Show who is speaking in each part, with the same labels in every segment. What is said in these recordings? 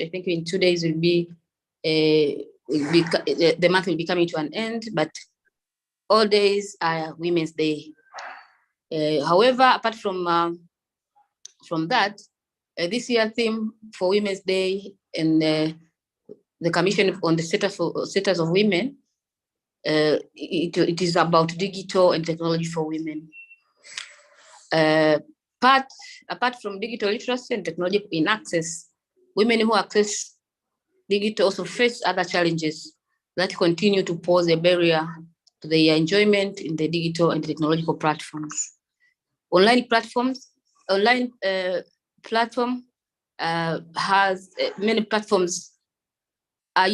Speaker 1: I think in 2 days will be, the month will be coming to an end, but all days are Women's Day. However, apart from that, this year theme for Women's Day and the Commission on the Status of Women, it is about digital and technology for women. Apart from digital literacy and technology in access, women who access digital also face other challenges that continue to pose a barrier to their enjoyment in the digital and technological platforms. Online platform has many platforms are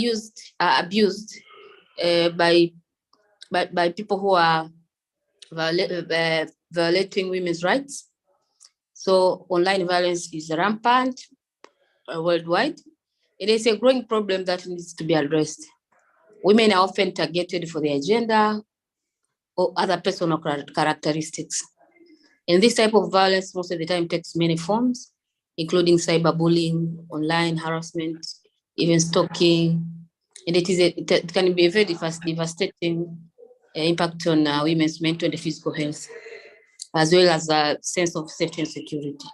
Speaker 1: abused by people who are violating women's rights. So online violence is rampant worldwide. It is a growing problem that needs to be addressed. Women are often targeted for their gender or other personal characteristics. And this type of violence most of the time takes many forms, including cyberbullying, online harassment, even stalking. And it can be a very devastating impact on women's mental and physical health, as well as a sense of safety and security.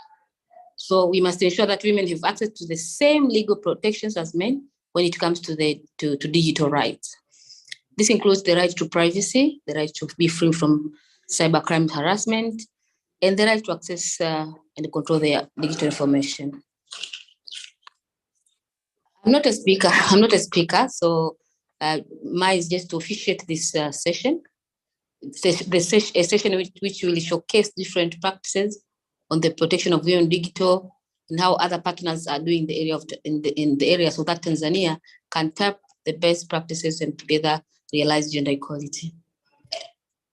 Speaker 1: So we must ensure that women have access to the same legal protections as men when it comes to digital rights. This includes the right to privacy, the right to be free from cybercrime harassment, and the right to access and control their digital information. I'm not a speaker, so mine is just to officiate this session. A session which will showcase different practices on the protection of women digital and how other partners are doing the area in the area, so that Tanzania can tap the best practices and together realize gender equality.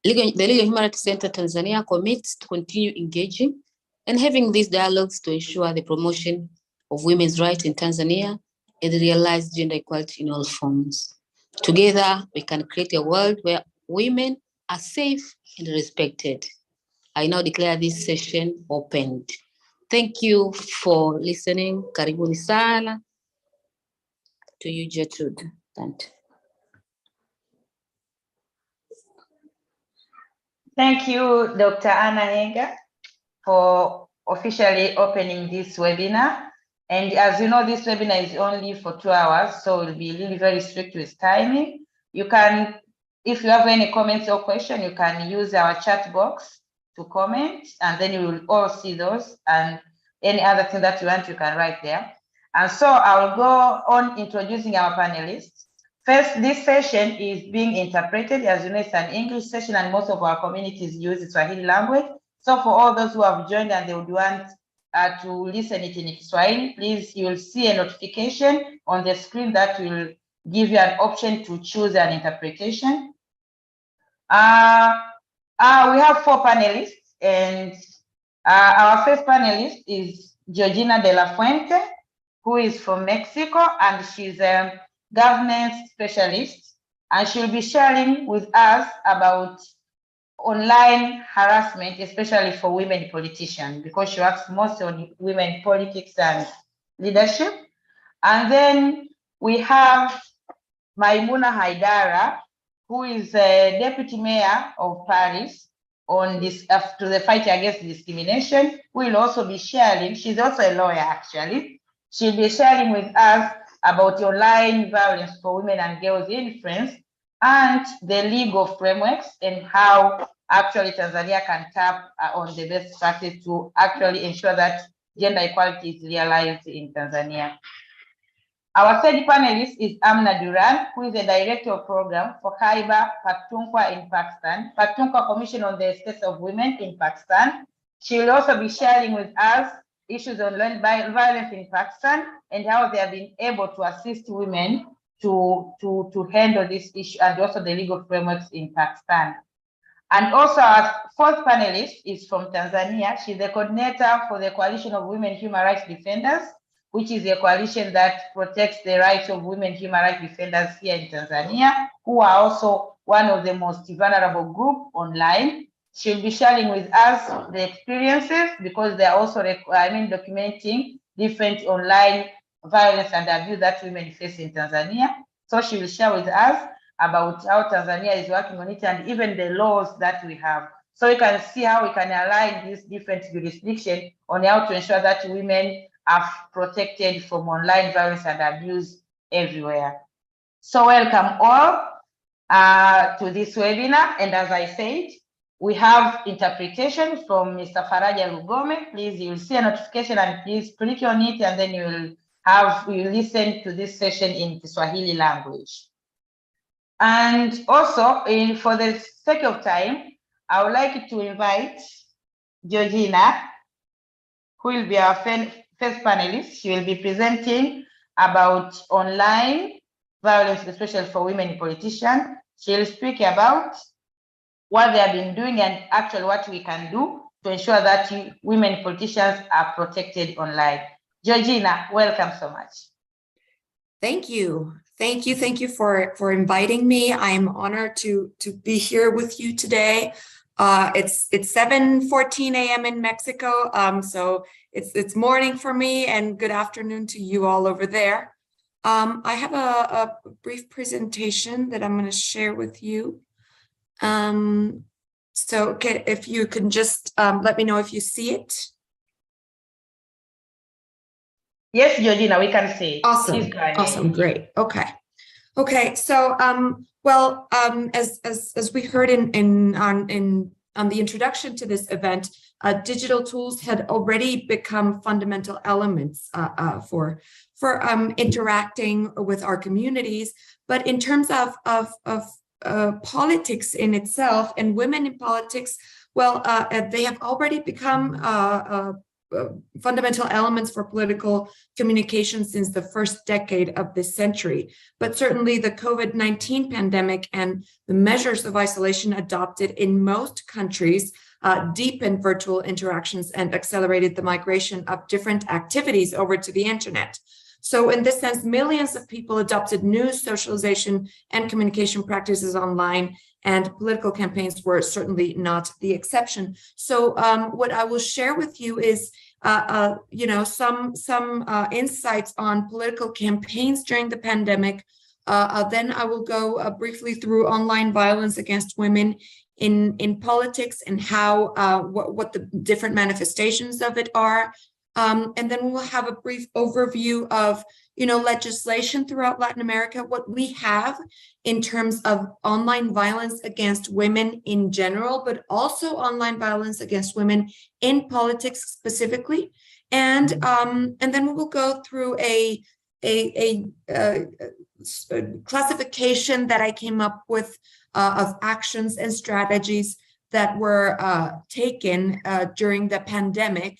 Speaker 1: The Legal Human Rights Center Tanzania commits to continue engaging and having these dialogues to ensure the promotion of women's rights in Tanzania and realize gender equality in all forms. Together, we can create a world where women are safe and respected. I now declare this session opened. Thank you for listening. Karibuni sana. To you, Gertrude.
Speaker 2: Thank you, Dr. Anna Henga, for officially opening this webinar. And as you know, this webinar is only for 2 hours, so we'll be really very strict with timing. You can, if you have any comments or questions, you can use our chat box to comment, and then you will all see those, and any other thing that you want, you can write there. And so I'll go on introducing our panelists. First, this session is being interpreted. As you know, it's an English session, and most of our communities use the Swahili language. So for all those who have joined and they would want to listen it in Swahili, please, you will see a notification on the screen that will give you an option to choose an interpretation. We have 4 panelists, and our first panelist is Georgina de la Fuente, who is from Mexico, and she's a governance specialist, and she'll be sharing with us about online harassment, especially for women politicians, because she works mostly on women politics and leadership. And then we have Maimuna Haidara, who is a deputy mayor of Paris on this to the fight against discrimination. We'll also be sharing, she's also a lawyer actually. She'll be sharing with us about online violence for women and girls in France and the legal frameworks and how actually Tanzania can tap on the best practice to actually ensure that gender equality is realized in Tanzania. Our third panelist is Amna Duran, who is the director of program for Khyber Pakhtunkhwa in Pakistan, Pakhtunkhwa Commission on the Status of Women in Pakistan. She will also be sharing with us issues on violence in Pakistan and how they have been able to assist women to handle this issue, and also the legal frameworks in Pakistan. And also our fourth panelist is from Tanzania. She's the coordinator for the Coalition of Women Human Rights Defenders, which is a coalition that protects the rights of women human rights defenders here in Tanzania, who are also one of the most vulnerable groups online. She'll be sharing with us the experiences because they're also documenting different online violence and abuse that women face in Tanzania. So she will share with us about how Tanzania is working on it and even the laws that we have. So you can see how we can align these different jurisdictions on how to ensure that women are protected from online violence and abuse everywhere. So welcome all to this webinar. And as I said, we have interpretation from Mr. Faraja Lugome. Please, you'll see a notification and please click on it, and then you'll listen to this session in the Swahili language. And also, for the sake of time, I would like to invite Georgina, who will be our first panelist. She will be presenting about online violence, especially for women politicians. She'll speak about what they have been doing and actually what we can do to ensure that women politicians are protected online. Georgina, welcome so much.
Speaker 3: Thank you. Thank you for inviting me. I'm honored to be here with you today. It's 7:14 a.m. in Mexico, so it's morning for me, and good afternoon to you all over there. I have a brief presentation that I'm going to share with you. So if you can just let me know if you see it.
Speaker 2: Yes, Georgina, we can see it.
Speaker 3: Awesome, great. Okay. So as we heard on the introduction to this event, digital tools had already become fundamental elements for interacting with our communities. But in terms of politics in itself and women in politics, they have already become fundamental elements for political communication since the first decade of this century. But certainly the COVID-19 pandemic and the measures of isolation adopted in most countries deepened virtual interactions and accelerated the migration of different activities over to the internet. So in this sense, millions of people adopted new socialization and communication practices online, and political campaigns were certainly not the exception. So what I will share with you is, some insights on political campaigns during the pandemic. Then I will go briefly through online violence against women in politics and how what the different manifestations of it are. And then we'll have a brief overview of, legislation throughout Latin America, what we have in terms of online violence against women in general, but also online violence against women in politics specifically. And then we will go through a classification that I came up with of actions and strategies that were taken during the pandemic.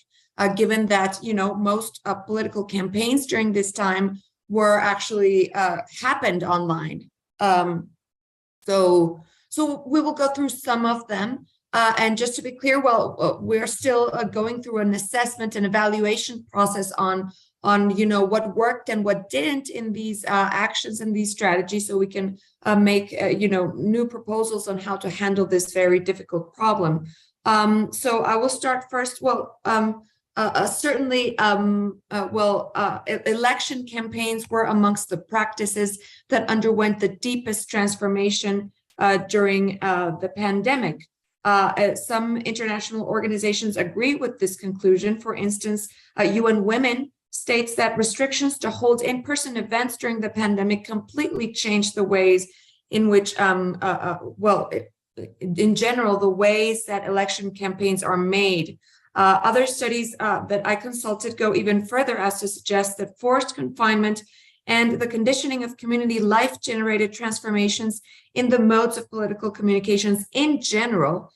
Speaker 3: Given that, most political campaigns during this time were actually happened online. So we will go through some of them. And just to be clear, we're still going through an assessment and evaluation process on what worked and what didn't in these actions and these strategies, so we can make new proposals on how to handle this very difficult problem. So I will start first. Election campaigns were amongst the practices that underwent the deepest transformation during the pandemic. Some international organizations agree with this conclusion. For instance, UN Women states that restrictions to hold in-person events during the pandemic completely changed the ways in which, in general, the ways that election campaigns are made. Other studies that I consulted go even further as to suggest that forced confinement and the conditioning of community life generated transformations in the modes of political communications in general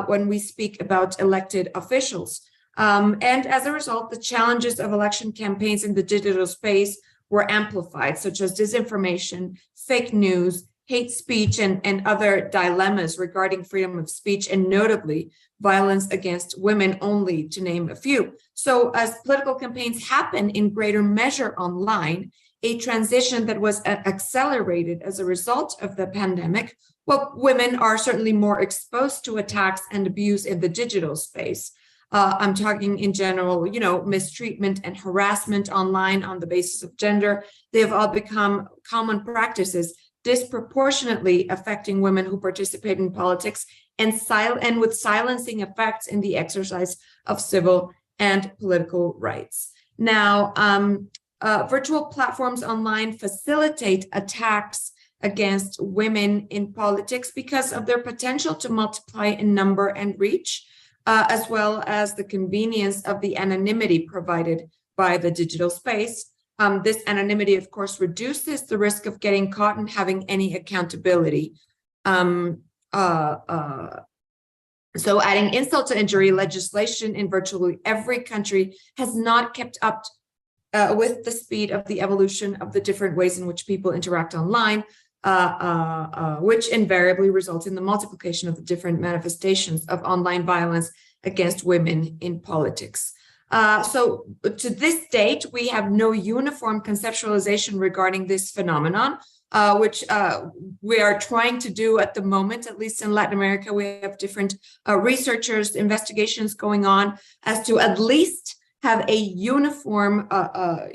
Speaker 3: when we speak about elected officials. And as a result, the challenges of election campaigns in the digital space were amplified, such as disinformation, fake news, hate speech, and other dilemmas regarding freedom of speech, and notably violence against women, only to name a few. So as political campaigns happen in greater measure online, a transition that was accelerated as a result of the pandemic, women are certainly more exposed to attacks and abuse in the digital space. I'm talking in general, mistreatment and harassment online on the basis of gender. They have all become common practices, disproportionately affecting women who participate in politics and with silencing effects in the exercise of civil and political rights. Now, virtual platforms online facilitate attacks against women in politics because of their potential to multiply in number and reach, as well as the convenience of the anonymity provided by the digital space. This anonymity, of course, reduces the risk of getting caught and having any accountability. So adding insult to injury, legislation in virtually every country has not kept up with the speed of the evolution of the different ways in which people interact online, which invariably results in the multiplication of the different manifestations of online violence against women in politics. So to this date, we have no uniform conceptualization regarding this phenomenon, which we are trying to do at the moment, at least in Latin America. We have different researchers, investigations going on as to at least have a uniform, a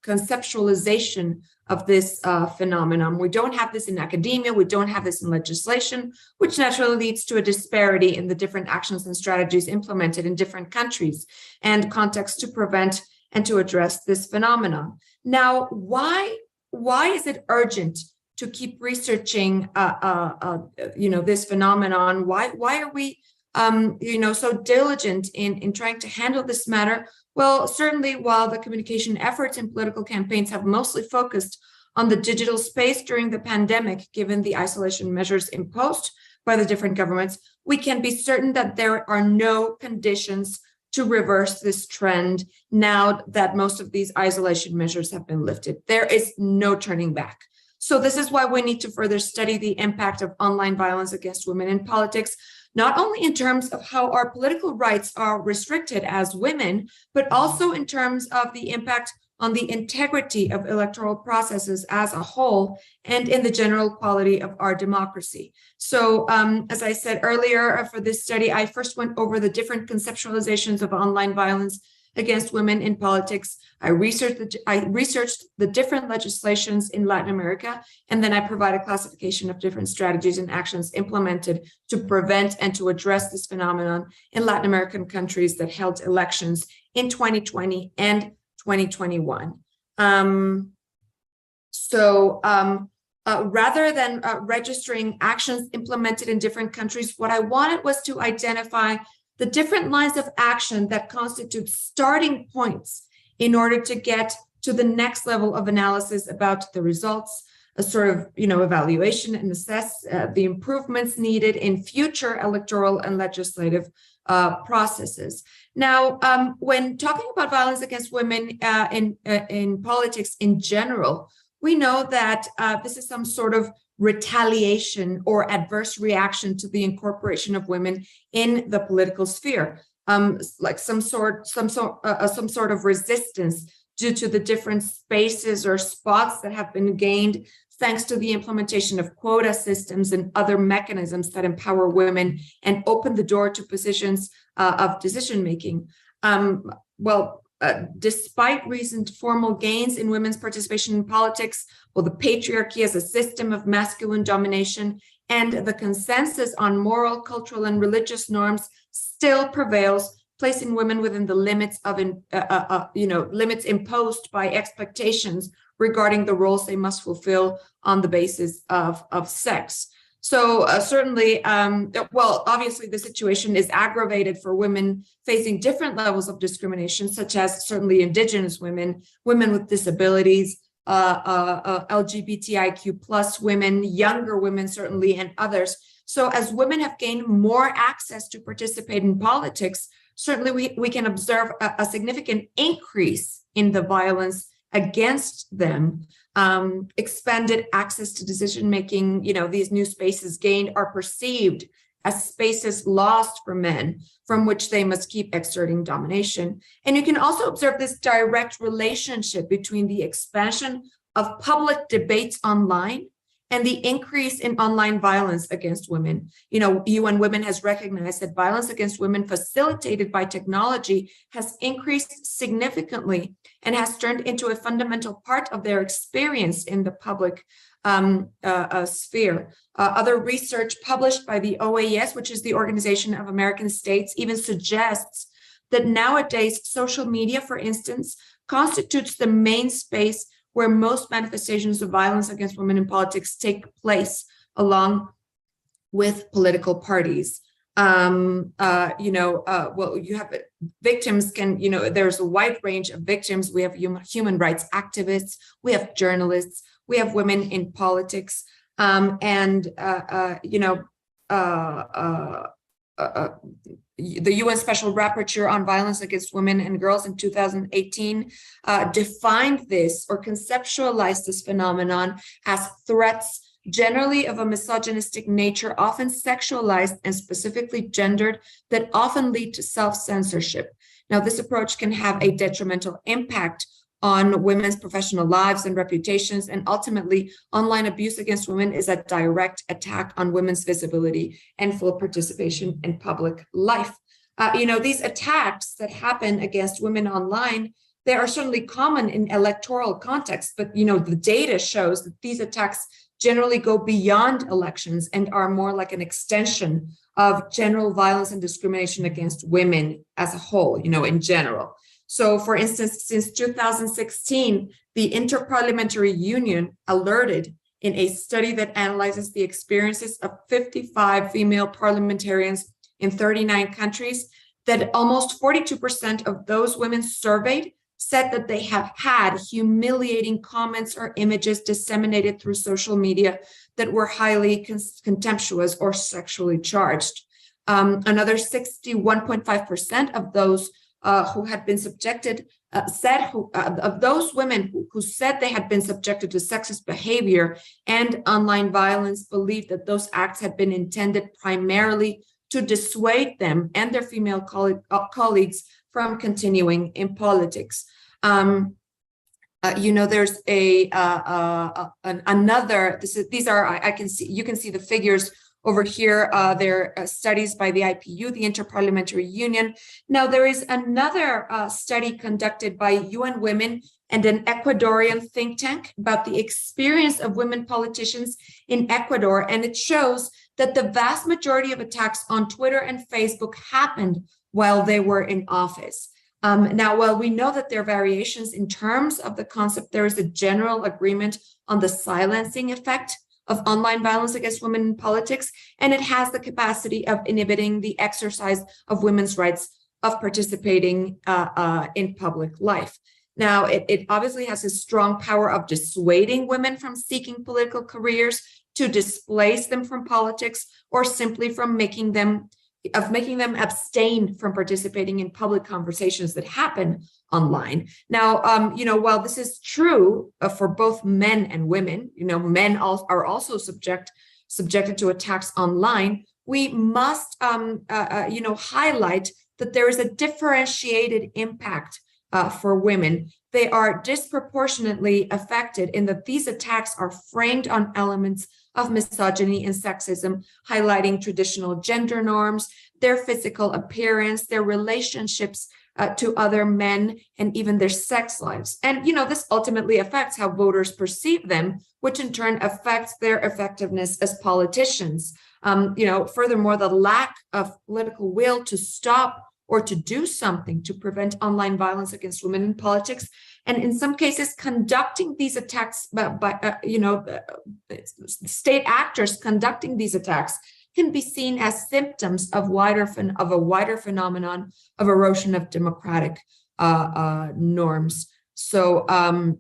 Speaker 3: conceptualization of this phenomenon. We don't have this in academia, we don't have this in legislation, which naturally leads to a disparity in the different actions and strategies implemented in different countries and contexts to prevent and to address this phenomenon. Now, why is it urgent to keep researching this phenomenon? Why are we so diligent in trying to handle this matter? Well, certainly while the communication efforts in political campaigns have mostly focused on the digital space during the pandemic, given the isolation measures imposed by the different governments, we can be certain that there are no conditions to reverse this trend now that most of these isolation measures have been lifted. There is no turning back. So this is why we need to further study the impact of online violence against women in politics, not only in terms of how our political rights are restricted as women, but also in terms of the impact on the integrity of electoral processes as a whole and in the general quality of our democracy. So as I said earlier, for this study, I first went over the different conceptualizations of online violence against women in politics. I researched the different legislations in Latin America, and then I provide a classification of different strategies and actions implemented to prevent and to address this phenomenon in Latin American countries that held elections in 2020 and 2021. Rather than registering actions implemented in different countries, what I wanted was to identify the different lines of action that constitute starting points in order to get to the next level of analysis about the results, a sort of evaluation and assess the improvements needed in future electoral and legislative processes. Now, when talking about violence against women in politics in general, we know that this is some sort of retaliation or adverse reaction to the incorporation of women in the political sphere, like some sort of resistance due to the different spaces or spots that have been gained thanks to the implementation of quota systems and other mechanisms that empower women and open the door to positions of decision making. Despite recent formal gains in women's participation in politics, the patriarchy as a system of masculine domination and the consensus on moral, cultural, and religious norms still prevails, placing women within the limits of limits imposed by expectations regarding the roles they must fulfill on the basis of sex. So certainly, obviously the situation is aggravated for women facing different levels of discrimination, such as certainly Indigenous women, women with disabilities, LGBTIQ plus women, younger women certainly, and others. So as women have gained more access to participate in politics, certainly we can observe a significant increase in the violence against them. Expanded access to decision-making, these new spaces gained are perceived as spaces lost for men from which they must keep exerting domination. And you can also observe this direct relationship between the expansion of public debates online and the increase in online violence against women. You know, UN Women has recognized that violence against women facilitated by technology has increased significantly and has turned into a fundamental part of their experience in the public sphere. Other research published by the OAS, which is the Organization of American States, even suggests that nowadays social media, for instance, constitutes the main space where most manifestations of violence against women in politics take place, along with political parties. Well, you have victims can, there's a wide range of victims. We have human rights activists, we have journalists, we have women in politics, the UN Special Rapporteur on Violence Against Women and Girls in 2018 defined this or conceptualized this phenomenon as threats generally of a misogynistic nature, often sexualized and specifically gendered, that often lead to self-censorship. Now, this approach can have a detrimental impact on women's professional lives and reputations, and ultimately, online abuse against women is a direct attack on women's visibility and full participation in public life. These attacks that happen against women online, they are certainly common in electoral context, but the data shows that these attacks generally go beyond elections and are more like an extension of general violence and discrimination against women as a whole, in general. So, for instance, since 2016, the Interparliamentary Union alerted in a study that analyzes the experiences of 55 female parliamentarians in 39 countries that almost 42% of those women surveyed said that they have had humiliating comments or images disseminated through social media that were highly contemptuous or sexually charged. Another 61.5% of those who had been subjected of those women who said they had been subjected to sexist behavior and online violence believed that those acts had been intended primarily to dissuade them and their female colleagues from continuing in politics. There's you can see the figures over here. They're studies by the IPU, the Interparliamentary Union. Now, there is another study conducted by UN Women and an Ecuadorian think tank about the experience of women politicians in Ecuador, and it shows that the vast majority of attacks on Twitter and Facebook happened while they were in office. Now, while we know that there are variations in terms of the concept, there is a general agreement on the silencing effect of online violence against women in politics, and it has the capacity of inhibiting the exercise of women's rights of participating in public life. Now, it obviously has a strong power of dissuading women from seeking political careers, to displace them from politics, or simply from making them abstain from participating in public conversations that happen online. Now, while this is true for both men and women, men are also subjected to attacks online, we must, highlight that there is a differentiated impact for women. They are disproportionately affected in that these attacks are framed on elements of misogyny and sexism, highlighting traditional gender norms, their physical appearance, their relationships to other men, and even their sex lives. And, this ultimately affects how voters perceive them, which in turn affects their effectiveness as politicians. Furthermore, the lack of political will to stop or to do something to prevent online violence against women in politics, and in some cases, conducting these attacks by state actors conducting these attacks can be seen as symptoms of a wider phenomenon of erosion of democratic norms. So, in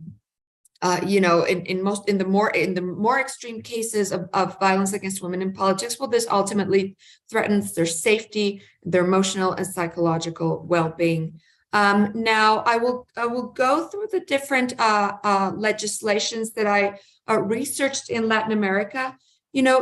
Speaker 3: the more extreme cases of violence against women in politics, well, this ultimately threatens their safety, their emotional and psychological well-being. Now, I will go through the different legislations that I researched in Latin America.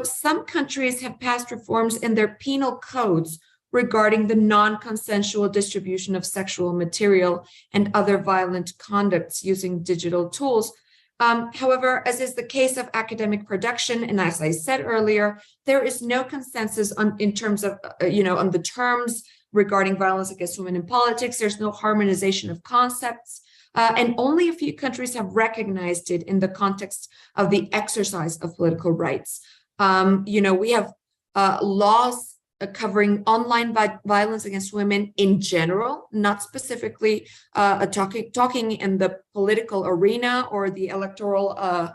Speaker 3: Some countries have passed reforms in their penal codes regarding the non-consensual distribution of sexual material and other violent conducts using digital tools. However, as is the case of academic production, and as I said earlier, there is no consensus in terms of, on the terms regarding violence against women in politics. There's no harmonization of concepts, and only a few countries have recognized it in the context of the exercise of political rights. We have laws covering online violence against women in general, not specifically talking in the political arena or the electoral,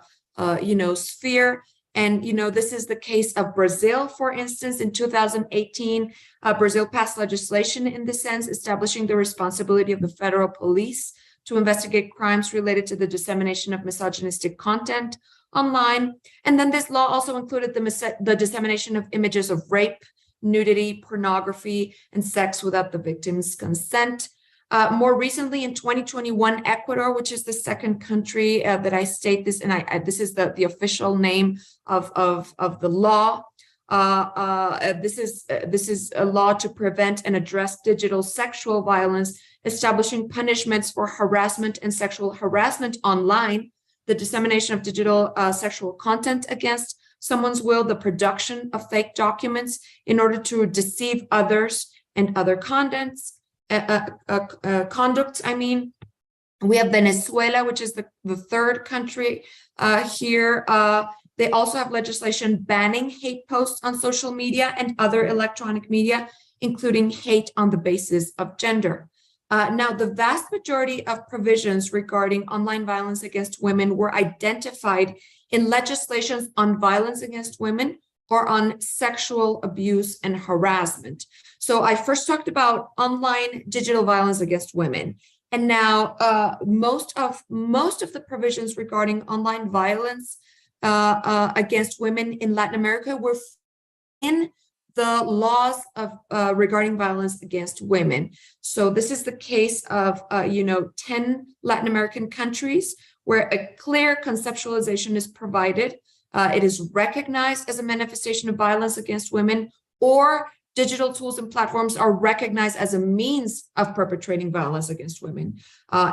Speaker 3: sphere. And, this is the case of Brazil, for instance. In 2018, Brazil passed legislation in this sense, establishing the responsibility of the federal police to investigate crimes related to the dissemination of misogynistic content online. And then this law also included the dissemination of images of rape, nudity, pornography, and sex without the victim's consent. More recently, in 2021, Ecuador, which is the second country that I state this, and this is the official name of the law. This is a law to prevent and address digital sexual violence, establishing punishments for harassment and sexual harassment online, the dissemination of digital sexual content against someone's will, the production of fake documents in order to deceive others, and other conducts. We have Venezuela, which is the third country here. They also have legislation banning hate posts on social media and other electronic media, including hate on the basis of gender. Now, the vast majority of provisions regarding online violence against women were identified in legislations on violence against women or on sexual abuse and harassment. So I first talked about online digital violence against women. And now most of the provisions regarding online violence against women in Latin America were in the laws of regarding violence against women. So this is the case of 10 Latin American countries where a clear conceptualization is provided. It is recognized as a manifestation of violence against women, or digital tools and platforms are recognized as a means of perpetrating violence against women.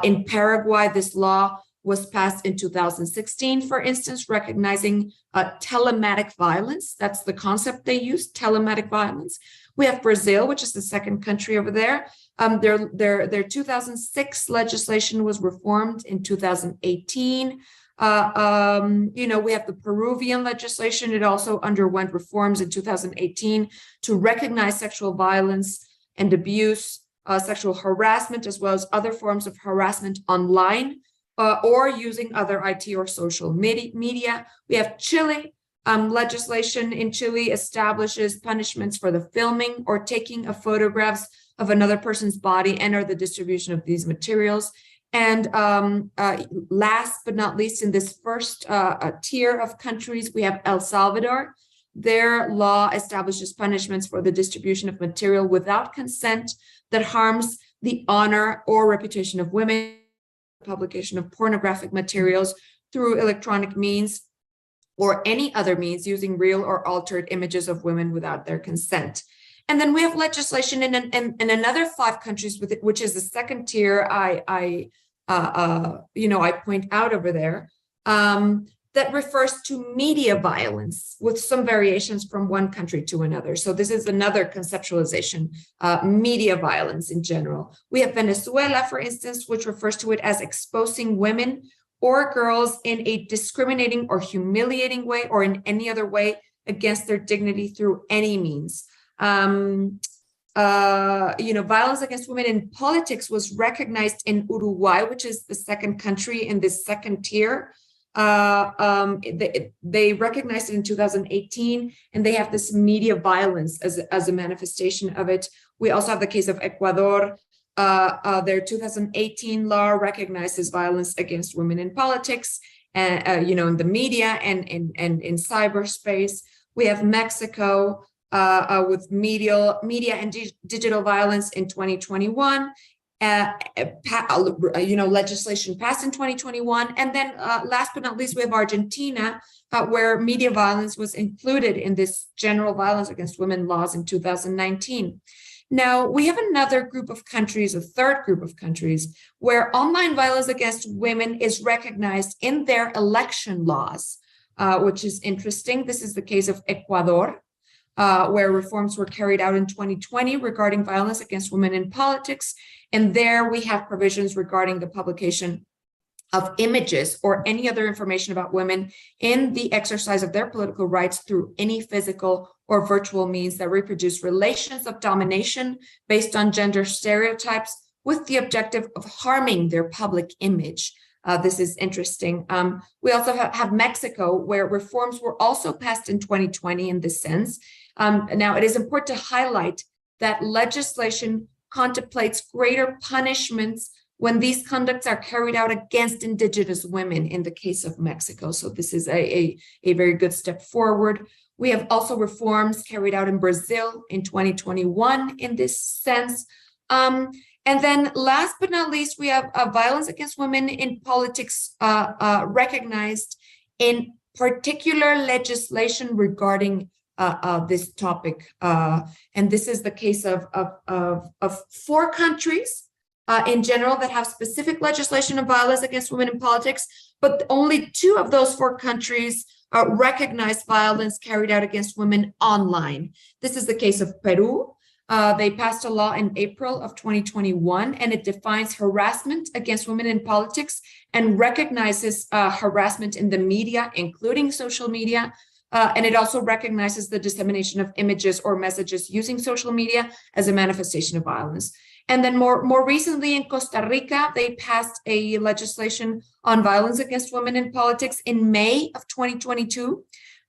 Speaker 3: In Paraguay, this law was passed in 2016, for instance, recognizing telematic violence. That's the concept they use, telematic violence. We have Brazil, which is the second country over there. Their 2006 legislation was reformed in 2018. We have the Peruvian legislation. It also underwent reforms in 2018 to recognize sexual violence and abuse, sexual harassment, as well as other forms of harassment online, or using other IT or social media. We have Chile. Legislation in Chile establishes punishments for the filming or taking of photographs of another person's body and or the distribution of these materials. And last but not least, in this first tier of countries, we have El Salvador. Their law establishes punishments for the distribution of material without consent that harms the honor or reputation of women, publication of pornographic materials through electronic means or any other means using real or altered images of women without their consent. And then we have legislation in another 5 countries, which is the second tier I point out over there, that refers to media violence with some variations from one country to another. So this is another conceptualization, media violence in general. We have Venezuela, for instance, which refers to it as exposing women or girls in a discriminating or humiliating way or in any other way against their dignity through any means. Violence against women in politics was recognized in Uruguay, which is the second country in this second tier. They recognized it in 2018, and they have this media violence as a manifestation of it. We also have the case of Ecuador. Their 2018 law recognizes violence against women in politics, and in the media and in cyberspace. We have Mexico with media and digital violence in 2021. Legislation passed in 2021. And then last but not least, we have Argentina, where media violence was included in this general violence against women laws in 2019. Now, we have another group of countries, a third group of countries, where online violence against women is recognized in their election laws, which is interesting. This is the case of Ecuador, where reforms were carried out in 2020 regarding violence against women in politics. And there we have provisions regarding the publication of images or any other information about women in the exercise of their political rights through any physical or virtual means that reproduce relations of domination based on gender stereotypes with the objective of harming their public image. This is interesting. We also have Mexico, where reforms were also passed in 2020 in this sense. Now, it is important to highlight that legislation contemplates greater punishments when these conducts are carried out against indigenous women in the case of Mexico. So this is a very good step forward. We have also reforms carried out in Brazil in 2021 in this sense. And then last but not least, we have violence against women in politics recognized in particular legislation regarding this topic. And this is the case of 4 countries in general that have specific legislation of violence against women in politics, but only 2 of those 4 countries recognize violence carried out against women online. This is the case of Peru. They passed a law in April of 2021, and it defines harassment against women in politics and recognizes harassment in the media, including social media. And it also recognizes the dissemination of images or messages using social media as a manifestation of violence. And then more recently in Costa Rica, they passed a legislation on violence against women in politics in May of 2022.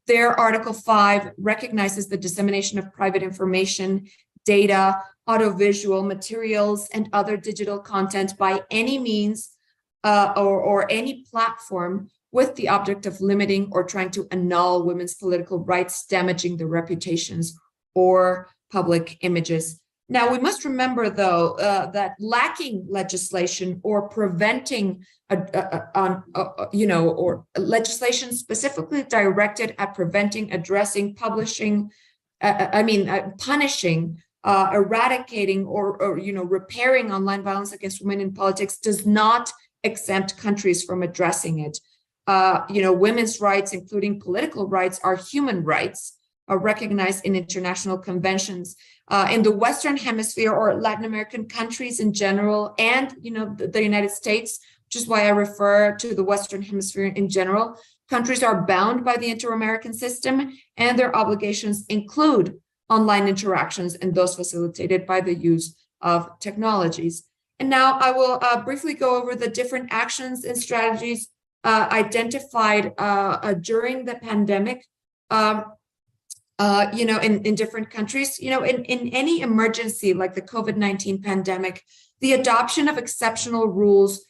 Speaker 3: Their Article 5 recognizes the dissemination of private information, data, audiovisual materials, and other digital content by any means or any platform with the object of limiting or trying to annul women's political rights, damaging their reputations or public images. Now, we must remember, though, that lacking legislation or preventing, or legislation specifically directed at preventing, addressing, punishing, eradicating, or repairing online violence against women in politics does not exempt countries from addressing it. Women's rights, including political rights, are human rights, are recognized in international conventions. In the Western Hemisphere or Latin American countries in general, and the United States, which is why I refer to the Western Hemisphere in general, countries are bound by the Inter-American system, and their obligations include online interactions and those facilitated by the use of technologies. And now I will briefly go over the different actions and strategies identified during the pandemic. In different countries, in any emergency like the COVID-19 pandemic, the adoption of exceptional rules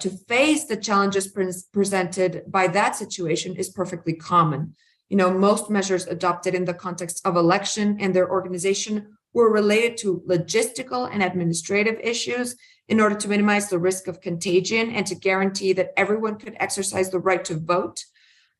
Speaker 3: to face the challenges presented by that situation is perfectly common. Most measures adopted in the context of election and their organization were related to logistical and administrative issues in order to minimize the risk of contagion and to guarantee that everyone could exercise the right to vote.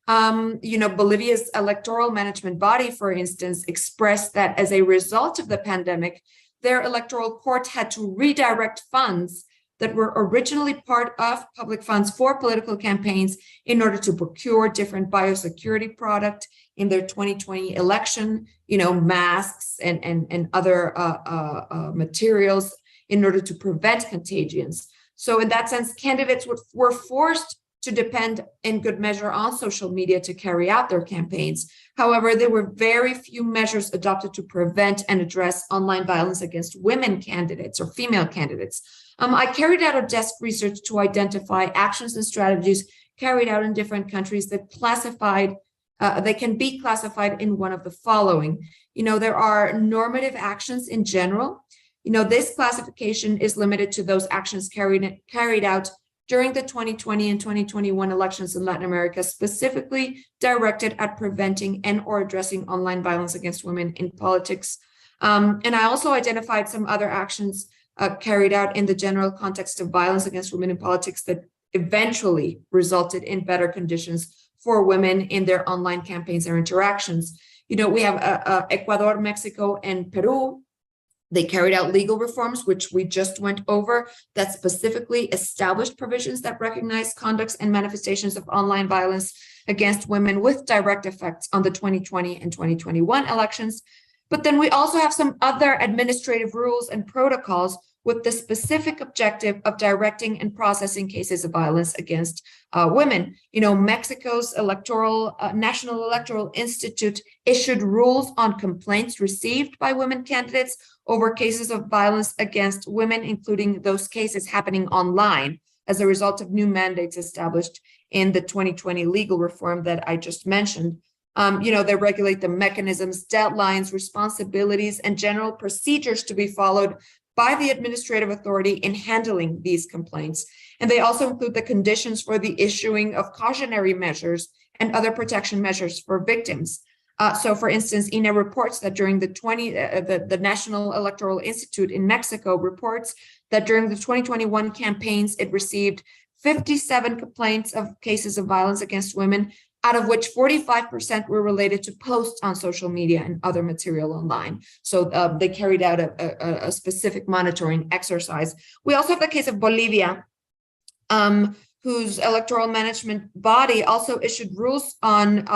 Speaker 3: Bolivia's electoral management body, for instance, expressed that as a result of the pandemic, their electoral court had to redirect funds that were originally part of public funds for political campaigns in order to procure different biosecurity product in their 2020 election, masks and other materials in order to prevent contagions. So in that sense, candidates were forced to depend in good measure on social media to carry out their campaigns. However, there were very few measures adopted to prevent and address online violence against women candidates or female candidates. I carried out a desk research to identify actions and strategies carried out in different countries that they can be classified in one of the following. There are normative actions in general. This classification is limited to those actions carried out during the 2020 and 2021 elections in Latin America, specifically directed at preventing and or addressing online violence against women in politics. And I also identified some other actions carried out in the general context of violence against women in politics that eventually resulted in better conditions for women in their online campaigns or interactions. We have Ecuador, Mexico, and Peru They carried out legal reforms, which we just went over, that specifically established provisions that recognize conducts and manifestations of online violence against women with direct effects on the 2020 and 2021 elections. But then we also have some other administrative rules and protocols with the specific objective of directing and processing cases of violence against women. You know, Mexico's National Electoral Institute issued rules on complaints received by women candidates over cases of violence against women, including those cases happening online as a result of new mandates established in the 2020 legal reform that I just mentioned. You know, they regulate the mechanisms, deadlines, responsibilities, and general procedures to be followed by the administrative authority in handling these complaints. And they also include the conditions for the issuing of cautionary measures and other protection measures for victims. So, for instance, INE reports that during the National Electoral Institute in Mexico reports that during the 2021 campaigns, it received 57 complaints of cases of violence against women, out of which 45% were related to posts on social media and other material online. So they carried out a specific monitoring exercise. We also have the case of Bolivia, whose electoral management body also issued rules on,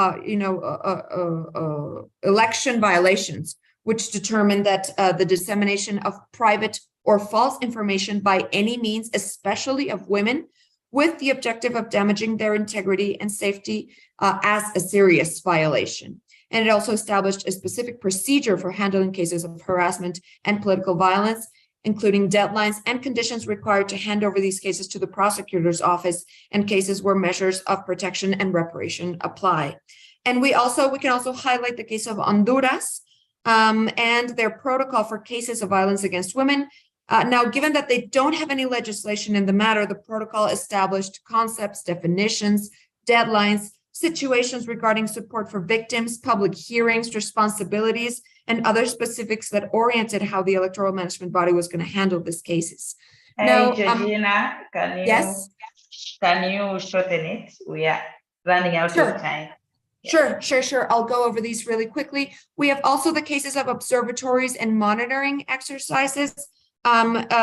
Speaker 3: election violations, which determined that the dissemination of private or false information by any means, especially of women, with the objective of damaging their integrity and safety as a serious violation. And it also established a specific procedure for handling cases of harassment and political violence, including deadlines and conditions required to hand over these cases to the prosecutor's office and cases where measures of protection and reparation apply. And we can also highlight the case of Honduras and their protocol for cases of violence against women. Now, given that they don't have any legislation in the matter, the protocol established concepts, definitions, deadlines, situations regarding support for victims, public hearings, responsibilities, and other specifics that oriented how the electoral management body was going to handle these cases.
Speaker 2: Hey,
Speaker 3: now,
Speaker 2: Georgina,
Speaker 3: yes?
Speaker 2: Can you shorten it? We are running out of time.
Speaker 3: Yeah. Sure. I'll go over these really quickly. We have also the cases of observatories and monitoring exercises.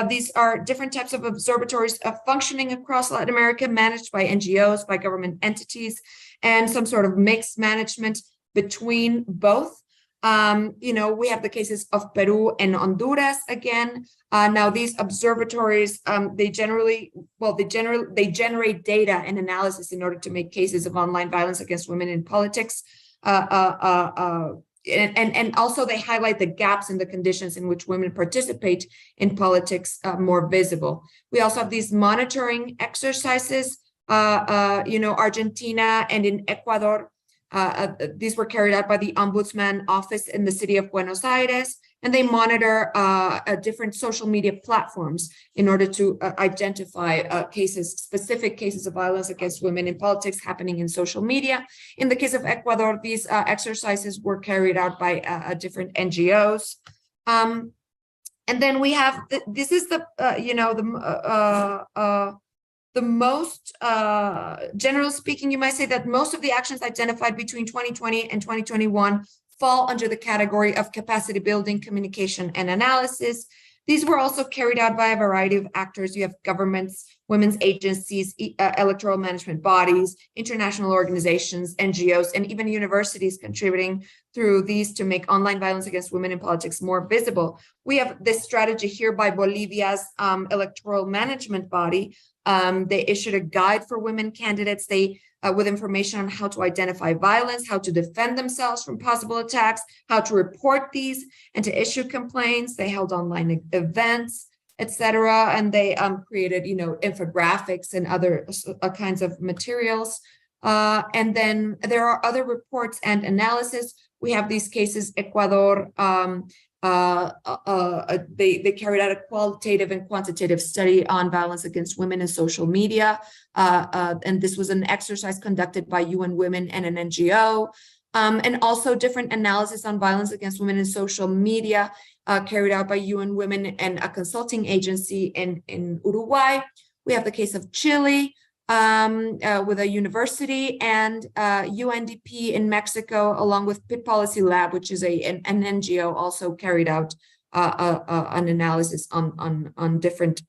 Speaker 3: These are different types of observatories functioning across Latin America, managed by NGOs, by government entities, and some sort of mixed management between both. We have the cases of Peru and Honduras again. Now, these observatories, they generate data and analysis in order to make cases of online violence against women in politics. And also they highlight the gaps in the conditions in which women participate in politics more visible. We also have these monitoring exercises, Argentina and in Ecuador. These were carried out by the Ombudsman Office in the city of Buenos Aires, and they monitor different social media platforms in order to identify specific cases of violence against women in politics happening in social media. In the case of Ecuador, these exercises were carried out by different NGOs. And then we have, the most, generally speaking, you might say that most of the actions identified between 2020 and 2021 fall under the category of capacity building, communication, and analysis. These were also carried out by a variety of actors. You have governments, women's agencies, electoral management bodies, international organizations, NGOs, and even universities contributing through these to make online violence against women in politics more visible. We have this strategy here by Bolivia's electoral management body. They issued a guide for women candidates. With information on how to identify violence, how to defend themselves from possible attacks, how to report these, and to issue complaints. They held online events, etc., and they created, infographics and other kinds of materials. And then there are other reports and analysis. We have these cases, Ecuador. They carried out a qualitative and quantitative study on violence against women in social media. And this was an exercise conducted by UN Women and an NGO. And also different analysis on violence against women in social media carried out by UN Women and a consulting agency in Uruguay. We have the case of Chile with a university, and UNDP in Mexico, along with PIT Policy Lab, which is an NGO, also carried out an analysis on different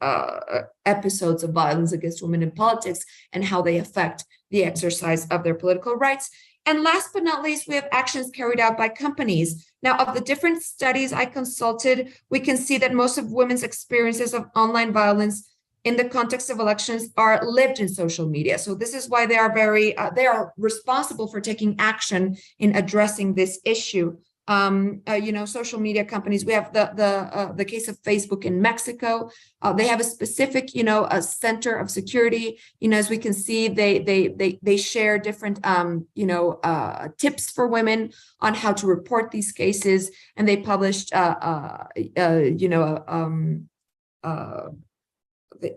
Speaker 3: episodes of violence against women in politics and how they affect the exercise of their political rights. And last but not least, we have actions carried out by companies. Now, of the different studies I consulted, we can see that most of women's experiences of online violence in the context of elections are lived in social media. So this is why they are responsible for taking action in addressing this issue. Social media companies, we have the case of Facebook in Mexico. They have a specific, a center of security. As we can see, they share different, tips for women on how to report these cases. And they published,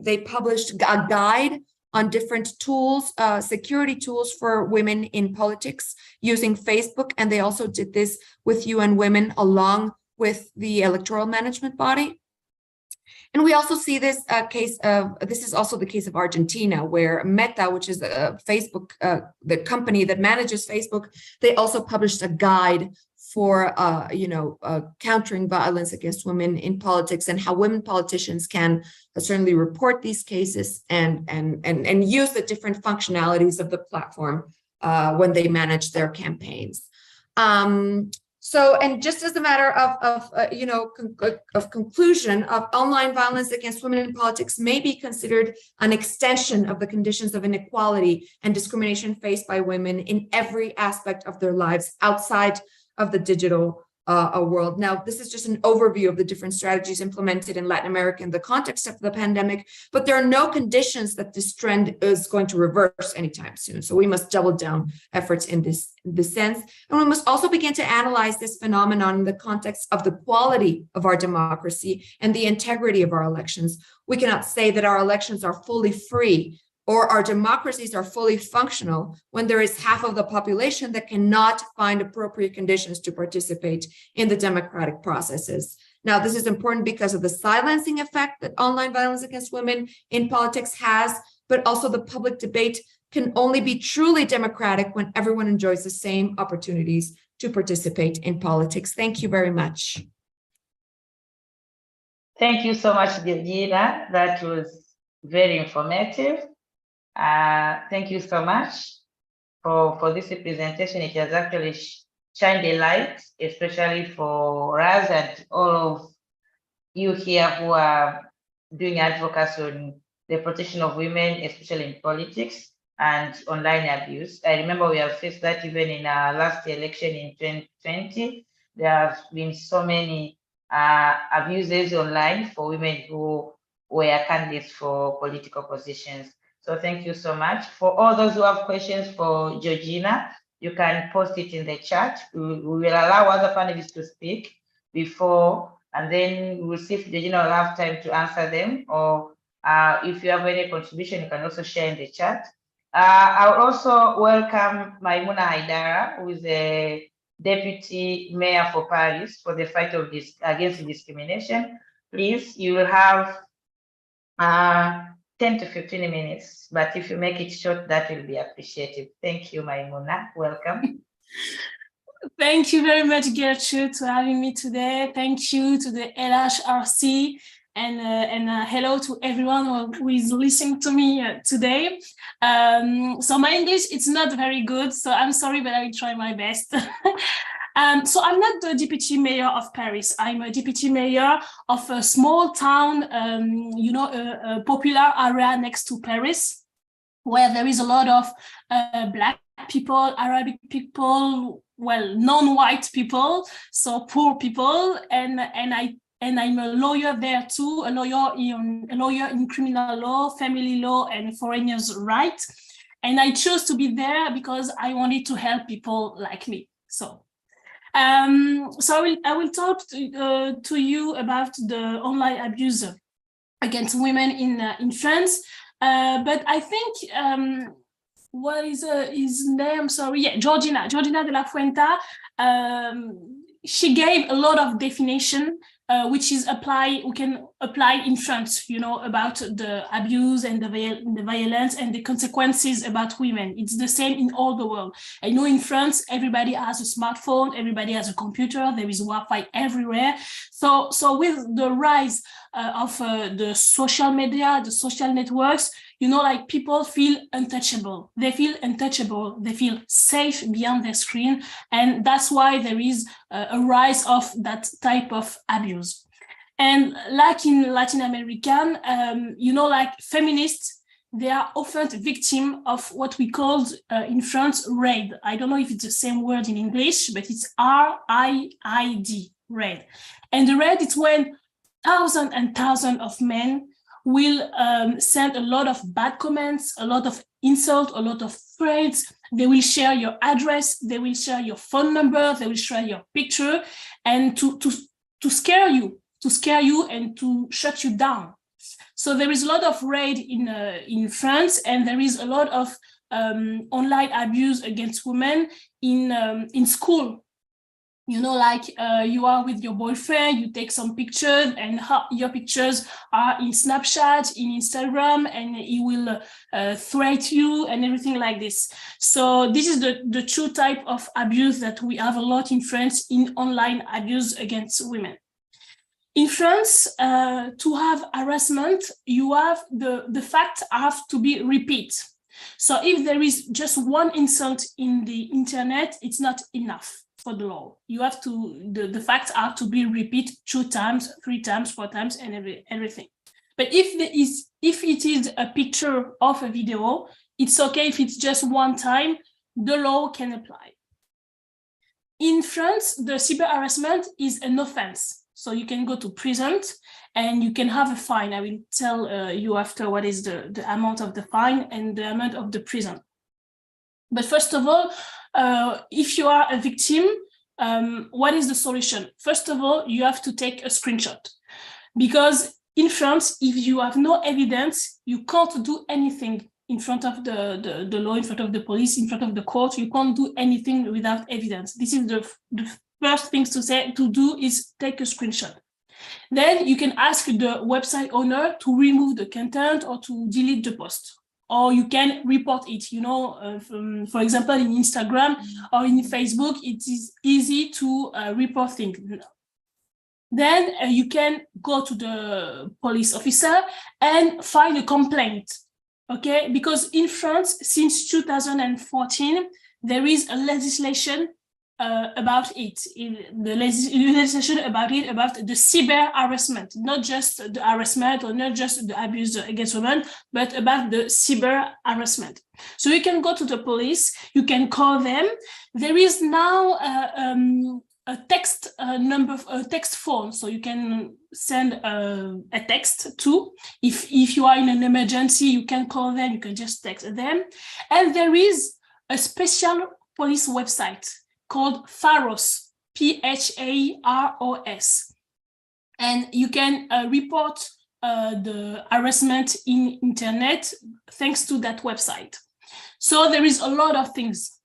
Speaker 3: they published a guide on different tools, security tools for women in politics using Facebook. And they also did this with UN Women along with the electoral management body. And we also see this this is also the case of Argentina, where Meta, which is Facebook, the company that manages Facebook, they also published a guide for countering violence against women in politics and how women politicians can certainly report these cases and use the different functionalities of the platform when they manage their campaigns. And just as a matter of conclusion, online violence against women in politics may be considered an extension of the conditions of inequality and discrimination faced by women in every aspect of their lives outside of the digital world. Now, this is just an overview of the different strategies implemented in Latin America in the context of the pandemic, but there are no conditions that this trend is going to reverse anytime soon. So we must double down efforts in this sense. And we must also begin to analyze this phenomenon in the context of the quality of our democracy and the integrity of our elections. We cannot say that our elections are fully free or our democracies are fully functional when there is half of the population that cannot find appropriate conditions to participate in the democratic processes. Now, this is important because of the silencing effect that online violence against women in politics has, but also the public debate can only be truly democratic when everyone enjoys the same opportunities to participate in politics. Thank you very much.
Speaker 2: Thank you so much, Georgina. That was very informative. Thank you so much for this presentation. It has actually shined a light, especially for us and all of you here who are doing advocacy on the protection of women, especially in politics and online abuse. I remember we have faced that even in our last election in 2020. There have been so many abuses online for women who were candidates for political positions. So thank you so much. For all those who have questions for Georgina, you can post it in the chat. We will allow other panelists to speak before, and then we will see if Georgina will have time to answer them, or if you have any contribution, you can also share in the chat. I will also welcome Maimuna Haidara, who is a Deputy Mayor for Paris for the fight against discrimination. Please, you will have 10 to 15 minutes, but if you make it short, that will be appreciated. Thank you, Maimuna. Welcome.
Speaker 4: Thank you very much, Gertrude, for having me today. Thank you to the LHRC, and hello to everyone who is listening to me today. So my English, it's not very good, so I'm sorry, but I will try my best. So I'm not the deputy mayor of Paris. I'm a deputy mayor of a small town, a popular area next to Paris, where there is a lot of Black people, Arabic people, well, non-white people, so poor people, and I'm a lawyer there too, a lawyer in criminal law, family law, and foreigners' rights. And I chose to be there because I wanted to help people like me. So I will talk to you about the online abuse against women in France. But I think what is his name? Sorry, yeah, Georgina de la Fuenta. She gave a lot of definition which is we can apply in France, you know, about the abuse and the violence and the consequences about women. It's the same in all the world. I know in France, everybody has a smartphone, everybody has a computer, there is Wi-Fi everywhere. So with the rise of the social media, the social networks, you know, like people feel untouchable. They feel untouchable. They feel safe beyond their screen. And that's why there is a rise of that type of abuse. And like in Latin American, you know, like feminists, they are often victim of what we called in France, raid. I don't know if it's the same word in English, but it's R-I-I-D, raid. And the raid is when thousands and thousands of men will send a lot of bad comments, a lot of insults, a lot of threats. They will share your address, they will share your phone number, they will share your picture, and to scare you, and to shut you down. So there is a lot of raid in France, and there is a lot of online abuse against women in school. You know, like you are with your boyfriend, you take some pictures, and your pictures are in Snapchat, in Instagram, and he will threaten you and everything like this. So this is the true type of abuse that we have a lot in France, in online abuse against women. In France, to have harassment, you have the facts have to be repeated. So if there is just one insult in the internet, it's not enough for the law. You have to, the facts have to be repeated 2 times, 3 times, 4 times, and everything. But if it is a picture of a video, it's okay if it's just one time, the law can apply. In France, the cyber harassment is an offense. So you can go to prison and you can have a fine. I will tell you after what is the amount of the fine and the amount of the prison. But first of all, if you are a victim, what is the solution? First of all, you have to take a screenshot, because in France, if you have no evidence, you can't do anything in front of the law, in front of the police, in front of the court. You can't do anything without evidence. This is the first things to do is take a screenshot. Then you can ask the website owner to remove the content or to delete the post. Or you can report it, you know, for example, in Instagram or in Facebook, it is easy to report things. Then you can go to the police officer and file a complaint, okay? Because in France, since 2014, there is a legislation about it, the legislation about the cyber harassment, not just the harassment or not just the abuse against women, but about the cyber harassment. So you can go to the police, you can call them. There is now a text text phone, so you can send a text too. If you are in an emergency, you can call them, you can just text them. And there is a special police website called Pharos, P-H-A-R-O-S. And you can report the harassment in internet thanks to that website. So there is a lot of things.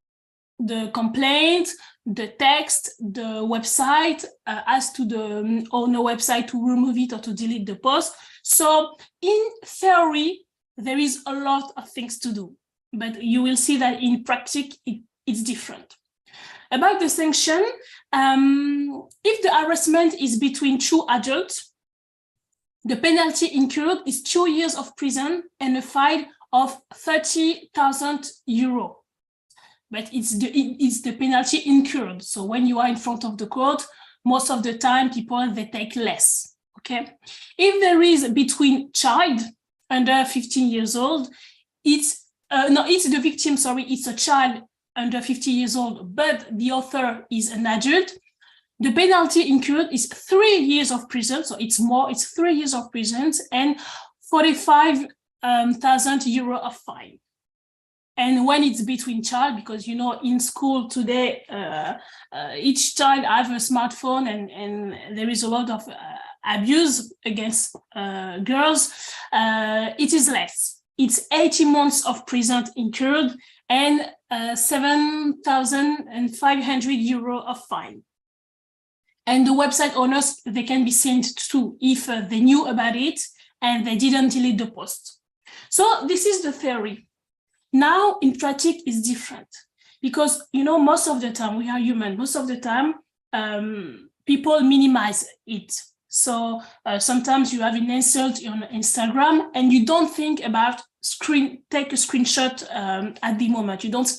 Speaker 4: The complaint, the text, the website, as to the owner website to remove it or to delete the post. So in theory, there is a lot of things to do, but you will see that in practice, it's different. About the sanction, if the harassment is between 2 adults, the penalty incurred is 2 years of prison and a fine of 30,000 €. But it's the penalty incurred. So when you are in front of the court, most of the time people, they take less, okay? If there is between child under 15 years old, it's the victim, sorry, it's a child under 50 years old, but the author is an adult, the penalty incurred is 3 years of prison. So it's more, it's 3 years of prison and 45,000 € of fine. And when it's between child, because, you know, in school today, each child has a smartphone and there is a lot of abuse against girls, it is less. It's 80 months of prison incurred and 7,500 € of fine. And the website owners, they can be sent to if they knew about it and they didn't delete the post. So this is the theory. Now in practice is different because, you know, most of the time we are human, most of the time people minimize it. So sometimes you have an insult on Instagram and you don't think about take a screenshot at the moment. You don't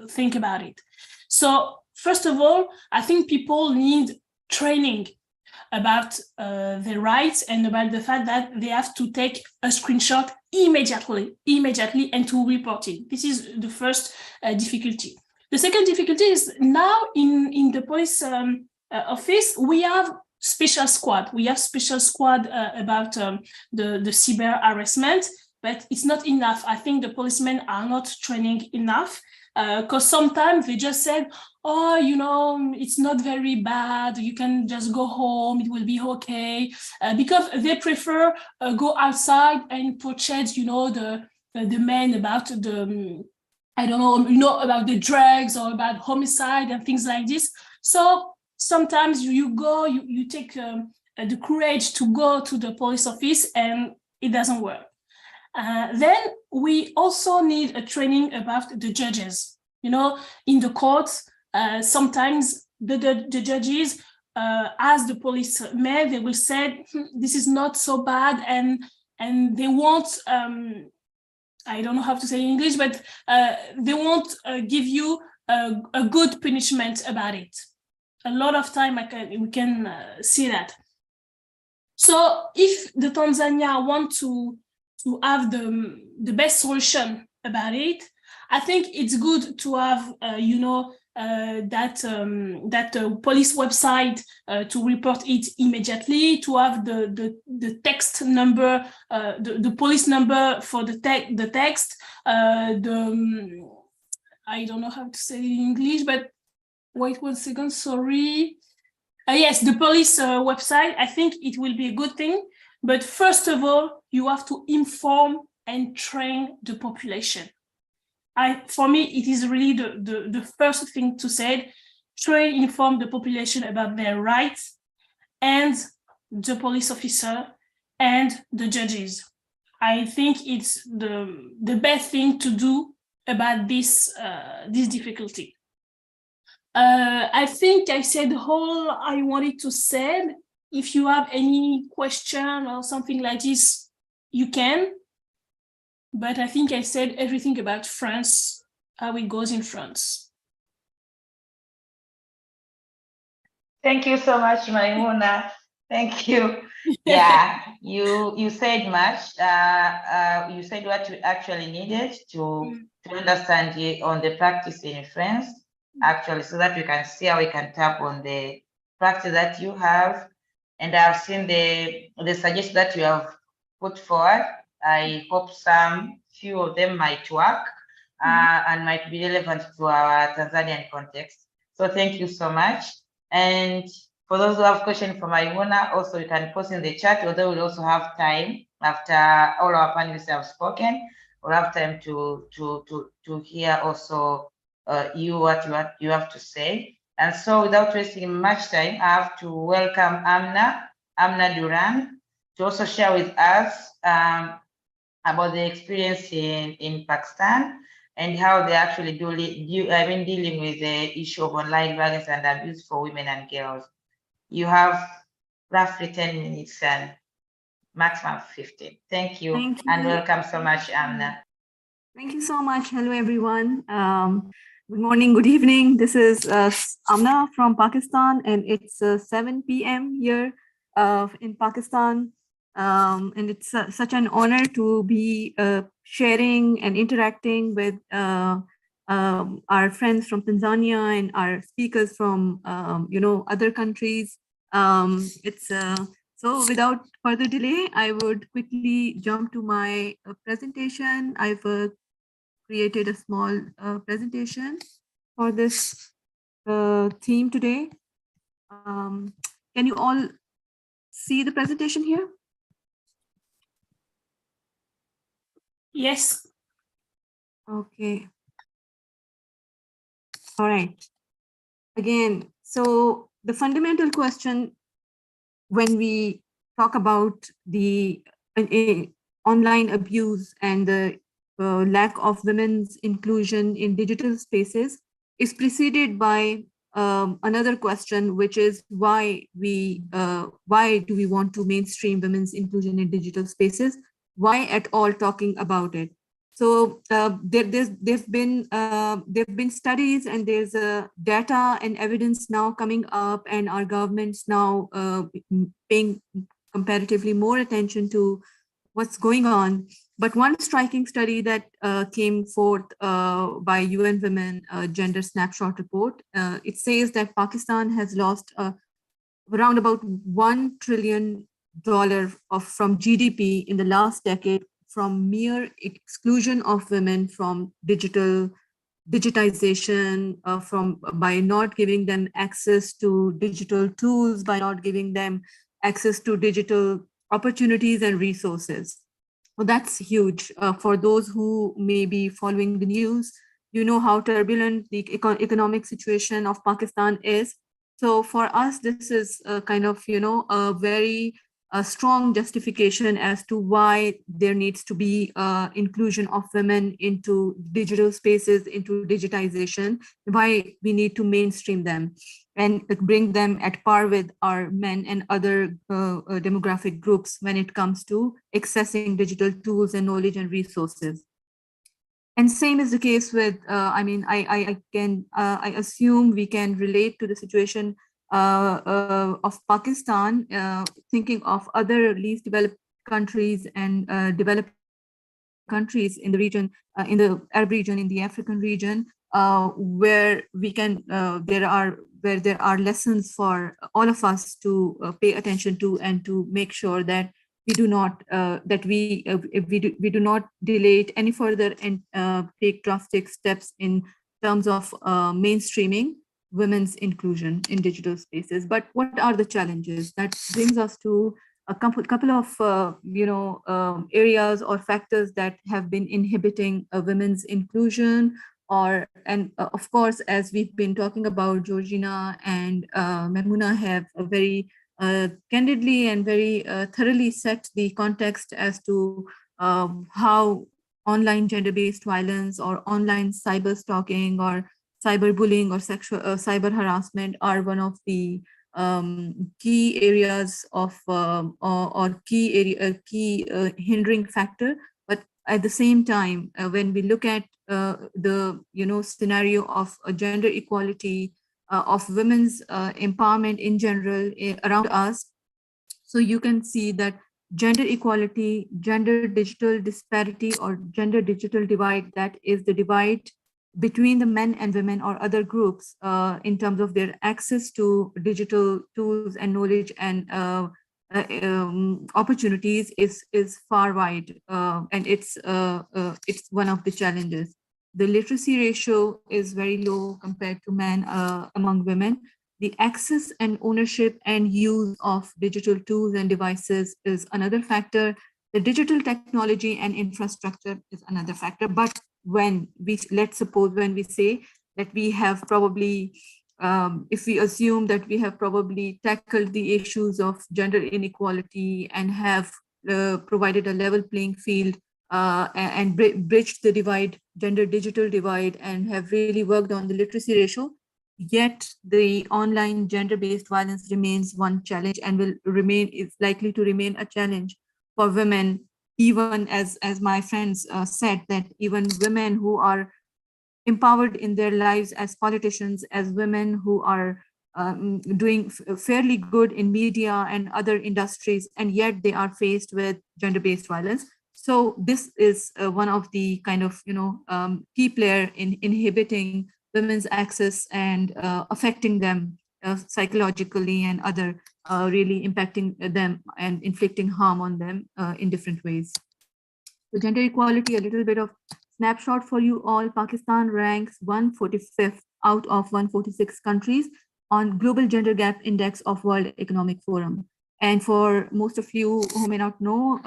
Speaker 4: think about it. So first of all, I think people need training about their rights and about the fact that they have to take a screenshot immediately and to report it. This is the first difficulty. The second difficulty is now in the police office, we have special squad. We have special squad about the cyber harassment, but it's not enough. I think the policemen are not training enough because sometimes they just said, oh, you know, it's not very bad. You can just go home. It will be okay. Because they prefer go outside and purchase, you know, the men about the, I don't know, you know, about the drugs or about homicide and things like this. So sometimes you go, you take the courage to go to the police office and it doesn't work. Then we also need a training about the judges. You know, in the courts, sometimes the judges, as the policemen, they will say, this is not so bad, and they won't, I don't know how to say in English, but they won't give you a good punishment about it. A lot of time we can see that. So if the Tanzania want to have the best solution about it, I think it's good to have, you know, that police website to report it immediately, to have the text number, the police number for the text, I don't know how to say it in English, but wait 1 second, sorry. Yes, the police website, I think it will be a good thing. But first of all, you have to inform and train the population. For me, it is really the first thing to say, train, inform the population about their rights and the police officer and the judges. I think it's the best thing to do about this difficulty. I think I said all I wanted to say. If you have any question or something like this, you can. But I think I said everything about France, how it goes in France.
Speaker 2: Thank you so much, Maimuna. Thank you. Yeah, you said much. You said what you actually needed to understand on the practice in France, actually, so that we can see how we can tap on the practice that you have. And I've seen the suggestions that you have put forward. I hope few of them might work and might be relevant to our Tanzanian context. So thank you so much. And for those who have questions for Maimuna, also you can post in the chat, although we'll also have time after all our panelists have spoken. We'll have time to hear also what you have to say. And so without wasting much time, I have to welcome Amna Duran, to also share with us about the experience in Pakistan and how they actually dealing with the issue of online violence and abuse for women and girls. You have roughly 10 minutes and maximum 15. Thank you. And welcome so much, Amna.
Speaker 5: Thank you so much. Hello, everyone. Good morning, good evening. This is Amna from Pakistan, and it's 7 p.m. here in Pakistan. And it's such an honor to be sharing and interacting with our friends from Tanzania and our speakers from other countries. So without further delay, I would quickly jump to my presentation. I've created a small presentation for this theme today. Can you all see the presentation here?
Speaker 4: Yes.
Speaker 5: Okay. All right. Again, so the fundamental question when we talk about the online abuse and the lack of women's inclusion in digital spaces is preceded by another question, which is why do we want to mainstream women's inclusion in digital spaces? Why at all talking about it? So there've been studies, and there's data and evidence now coming up, and our governments now paying comparatively more attention to what's going on. But one striking study that came forth by UN Women Gender Snapshot Report, it says that Pakistan has lost around about $1 trillion from GDP in the last decade from mere exclusion of women from digitization, by not giving them access to digital tools, by not giving them access to digital opportunities and resources. Well, that's huge. For those who may be following the news, you know how turbulent the economic situation of Pakistan is. So for us, this is kind of, a very strong justification as to why there needs to be inclusion of women into digital spaces, into digitization, why we need to mainstream them and bring them at par with our men and other demographic groups when it comes to accessing digital tools and knowledge and resources. And same is the case with, I assume we can relate to the situation of Pakistan, thinking of other least developed countries and developed countries in the region, in the Arab region, in the African region, where we can, there are lessons for all of us to pay attention to, and to make sure that we do not we do not delay it any further and take drastic steps in terms of mainstreaming women's inclusion in digital spaces. But what are the challenges? That brings us to a couple of areas or factors that have been inhibiting women's inclusion. And of course, as we've been talking about, Georgina and Mahmouna have a very candidly and very thoroughly set the context as to how online gender-based violence or online cyber stalking or cyberbullying or sexual cyber harassment are one of the key areas of or key hindering factor. But at the same time, when we look at the scenario of gender equality, of women's empowerment in general around us, so you can see that gender equality, gender digital disparity, or gender digital divide, that is the divide between the men and women or other groups in terms of their access to digital tools and knowledge and opportunities is far wide, and it's one of the challenges. The literacy ratio is very low compared to men among women. The access and ownership and use of digital tools and devices is another factor. The digital technology and infrastructure is another factor. But let's suppose when we say that we have probably, if we assume that we have probably tackled the issues of gender inequality and have provided a level playing field and bridged the divide, gender digital divide, and have really worked on the literacy ratio, yet the online gender-based violence remains one challenge and is likely to remain a challenge for women, even as my friends said, that even women who are empowered in their lives as politicians, as women who are doing fairly good in media and other industries, and yet they are faced with gender-based violence. So this is one of the kind of key player in inhibiting women's access and affecting them psychologically and other really impacting them and inflicting harm on them in different ways. So gender equality, a little bit of snapshot for you all. Pakistan ranks 145th out of 146 countries on Global Gender Gap Index of World Economic Forum. And for most of you who may not know,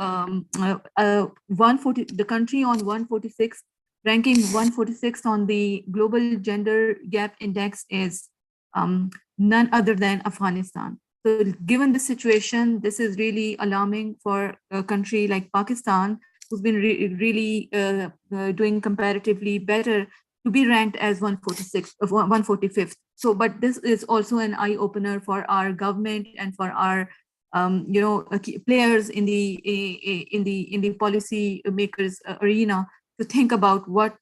Speaker 5: the country on 146, ranking 146 on the Global Gender Gap Index is none other than Afghanistan. So given the situation, this is really alarming for a country like Pakistan, who's been really doing comparatively better, to be ranked as 146th, 145th. So, but this is also an eye opener for our government and for our players in the policy makers arena to think about what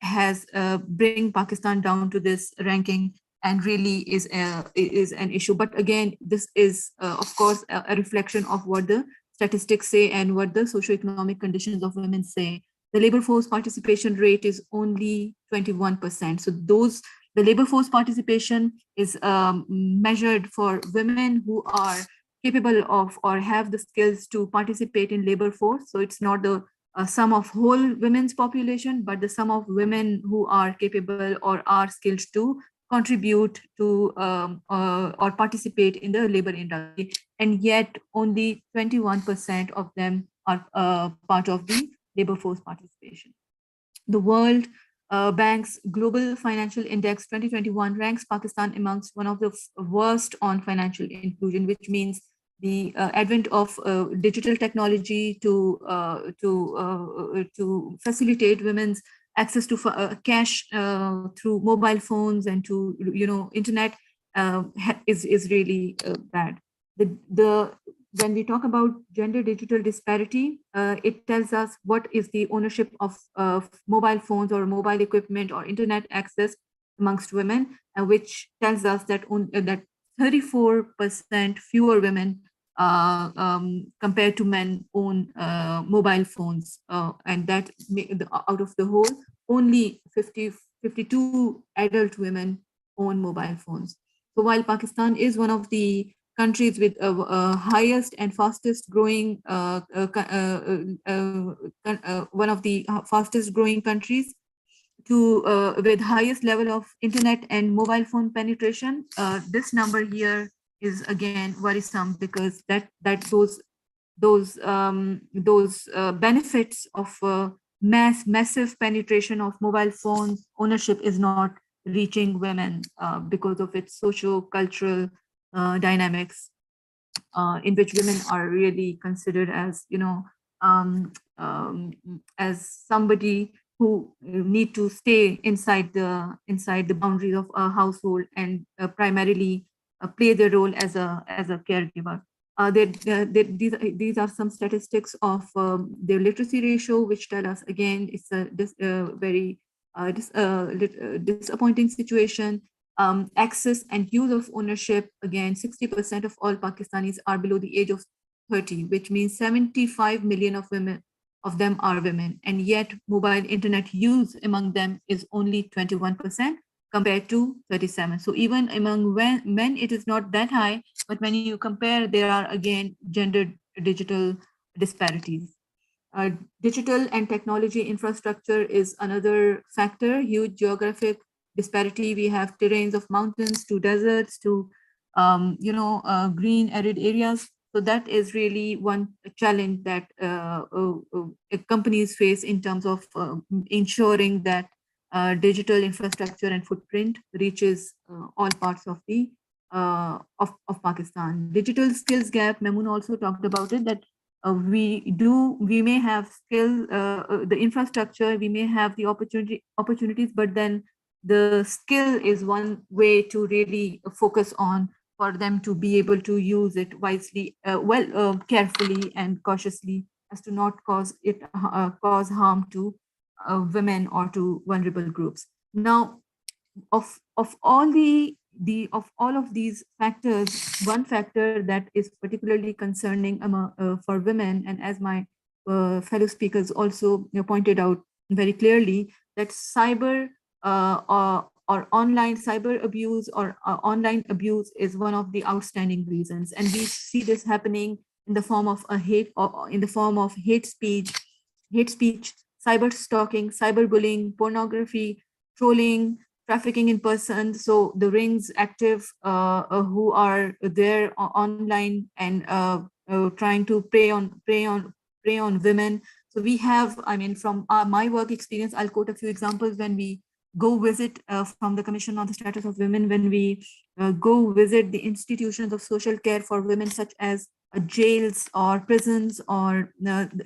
Speaker 5: has bring Pakistan down to this ranking, and really is an issue. But again, this is of course a reflection of what the statistics say and what the socioeconomic conditions of women say. The labor force participation rate is only 21%. So the labor force participation is measured for women who are capable of or have the skills to participate in labor force. So it's not the sum of whole women's population, but the sum of women who are capable or are skilled to contribute to or participate in the labor industry. And yet only 21% of them are part of the labor force participation. The World Bank's Global Financial Index 2021 ranks Pakistan amongst one of the worst on financial inclusion, which means the advent of digital technology to facilitate women's access to cash through mobile phones and to internet is really bad. When we talk about gender digital disparity, it tells us what is the ownership of mobile phones or mobile equipment or internet access amongst women, which tells us that that 34% fewer women compared to men own mobile phones, and that out of the whole, only 52 adult women own mobile phones. So while Pakistan is one of the countries with highest and fastest growing, one of the fastest growing countries with highest level of internet and mobile phone penetration, this number here is again worrisome, because those benefits of massive penetration of mobile phone ownership is not reaching women because of its socio-cultural dynamics, in which women are really considered as as somebody who need to stay inside the boundaries of a household and primarily play their role as a caregiver. These are some statistics of their literacy ratio, which tell us again it's a very disappointing situation. Access and use of ownership, again, 60% of all Pakistanis are below the age of 30, which means 75 million of them are women, and yet mobile internet use among them is only 21% compared to 37. So even among men, it is not that high, but when you compare, there are again gender digital disparities. Digital and technology infrastructure is another factor, huge geographic disparity. We have terrains of mountains to deserts to green arid areas. So that is really one challenge that companies face in terms of ensuring that digital infrastructure and footprint reaches all parts of the of Pakistan. Digital skills gap, Mamoon also talked about it, that we may have skill, the infrastructure, we may have the opportunities, but then the skill is one way to really focus on, for them to be able to use it wisely, carefully and cautiously, as to not cause harm to women or to vulnerable groups. Now, of all of these factors, one factor that is particularly concerning for women, and as my fellow speakers also pointed out very clearly, that cyber or online cyber abuse or online abuse is one of the outstanding reasons, and we see this happening in the form of hate speech, cyber stalking, cyberbullying, pornography, trolling, trafficking in person. So the rings active who are there online and trying to prey on women. So we have, I mean, from my work experience, I'll quote a few examples. When we go visit from the Commission on the Status of Women, when we go visit the institutions of social care for women, such as jails or prisons or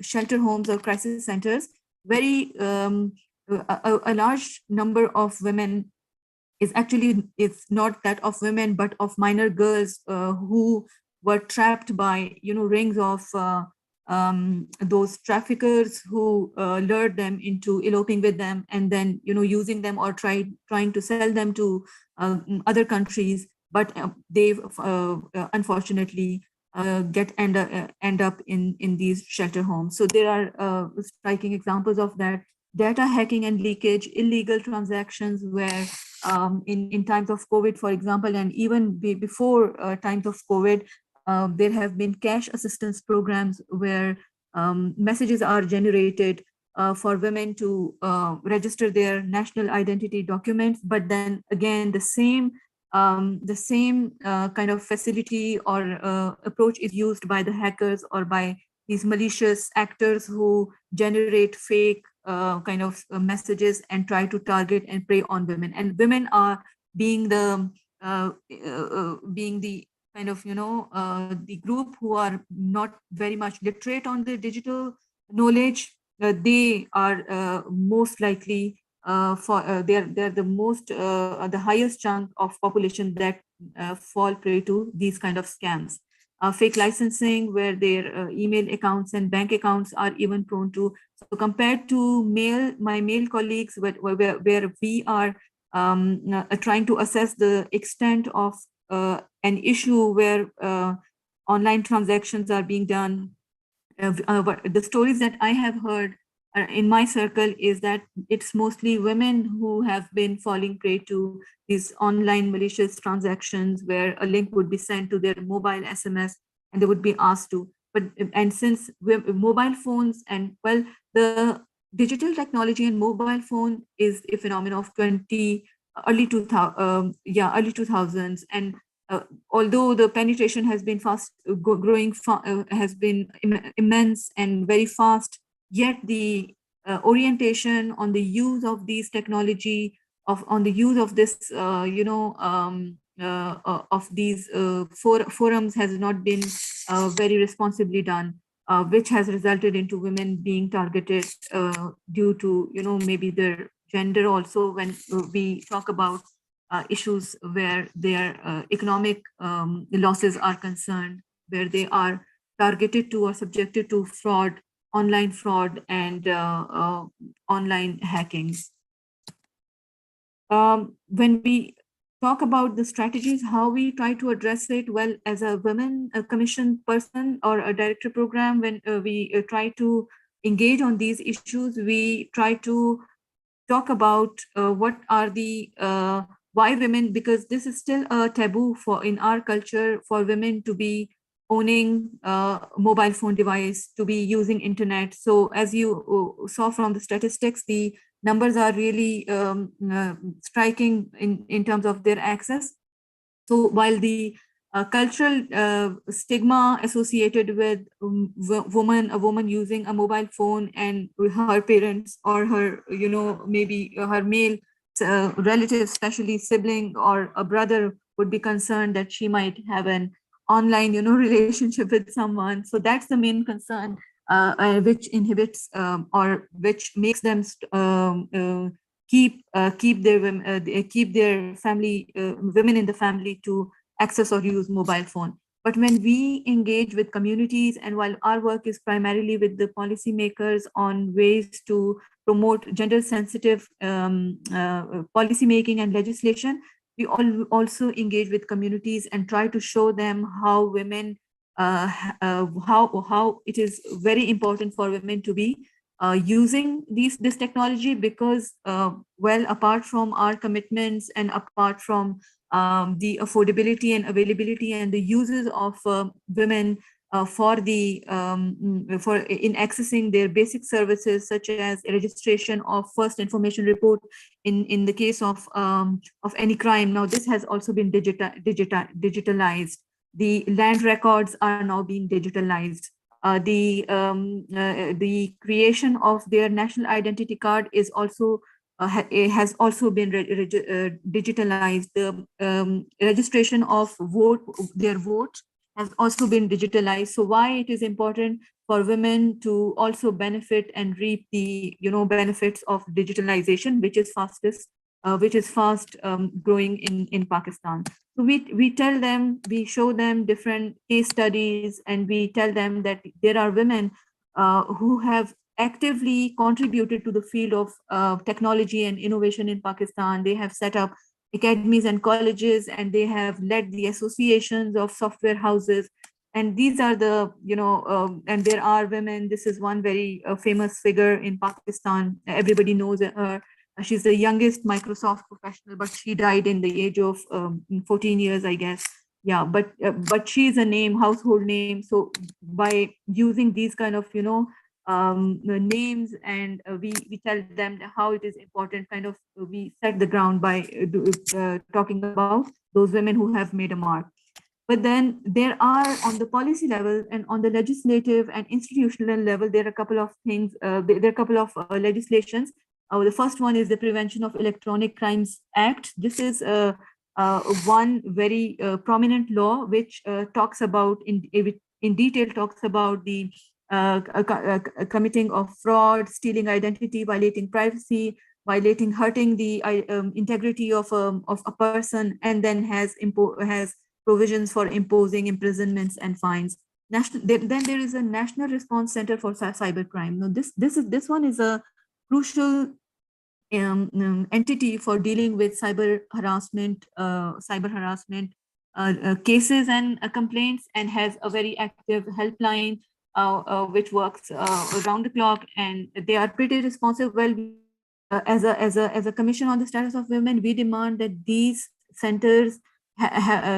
Speaker 5: shelter homes or crisis centers, very a large number of women is actually, it's not that of women, but of minor girls who were trapped by, rings of those traffickers who lured them into eloping with them, and then, using them or trying to sell them to other countries. But they unfortunately end up in these shelter homes. So there are striking examples of that. Data hacking and leakage, illegal transactions where in times of COVID, for example, and even before times of COVID, there have been cash assistance programs where messages are generated for women to register their national identity documents. But then again, the same kind of facility or approach is used by the hackers or by these malicious actors who generate fake kind of messages and try to target and prey on women. And women are being the kind of, the group who are not very much literate on the digital knowledge. They are most likely they're the most the highest chunk of population that fall prey to these kind of scams. Fake licensing, where their email accounts and bank accounts are even prone to. So compared to my male colleagues, where we are trying to assess the extent of an issue where online transactions are being done, the stories that I have heard in my circle is that it's mostly women who have been falling prey to these online malicious transactions, where a link would be sent to their mobile SMS and they would be asked to. And since mobile phones and, well, the digital technology and mobile phone is a phenomenon of early 2000s, and although the penetration has been growing, has been immense and very fast, yet the orientation on the use of these technology, on the use of this, of these forums has not been very responsibly done, which has resulted into women being targeted due to, maybe their gender also, when we talk about issues where their economic losses are concerned, where they are targeted to or subjected to fraud, online fraud, and online hackings. When we talk about the strategies, how we try to address it, well, as a women commission person or a director program, when we try to engage on these issues, we try to talk about what are the why women, because this is still a taboo in our culture for women to be owning a mobile phone device, to be using internet. So as you saw from the statistics, the numbers are really striking in terms of their access. So while the cultural stigma associated with a woman using a mobile phone, and her parents or her, maybe her male relatives, especially sibling or a brother, would be concerned that she might have an online, relationship with someone. So that's the main concern, which inhibits or which makes them keep their family, women in the family, to access or use mobile phone. But when we engage with communities, and while our work is primarily with the policymakers on ways to promote gender sensitive policy making and legislation, we also engage with communities and try to show them how women, how it is very important for women to be using this technology, because well, apart from our commitments and apart from the affordability and availability and the uses of women for in accessing their basic services, such as registration of first information report in the case of any crime. Now this has also been digitalized. The land records are now being digitalized. The creation of their national identity card is also it has also been digitalized. The registration of their vote has also been digitalized. So why it is important for women to also benefit and reap the benefits of digitalization, which is fast growing in Pakistan. So we tell them, we show them different case studies, and we tell them that there are women who have actively contributed to the field of technology and innovation in Pakistan. They have set up academies and colleges, and they have led the associations of software houses. And these are the, and there are women. This is one very famous figure in Pakistan. Everybody knows her. She's the youngest Microsoft professional, but she died in the age of 14 years, I guess. Yeah, but she's a name, household name. So by using these kind of, names, and we tell them how it is important, kind of we set the ground by talking about those women who have made a mark. But then there are, on the policy level and on the legislative and institutional level, there are a couple of things, there are a couple of legislations. The first one is the Prevention of Electronic Crimes Act. This is one very prominent law which talks about, in detail, talks about the committing of fraud, stealing identity, violating privacy, hurting the integrity of a person, and then has provisions for imposing imprisonments and fines. Then there is a National Response Center for Cybercrime. Now this one is a crucial entity for dealing with cyber harassment cases and complaints, and has a very active helpline which works around the clock, and they are pretty responsive. Well, as a Commission on the Status of Women, we demand that these centers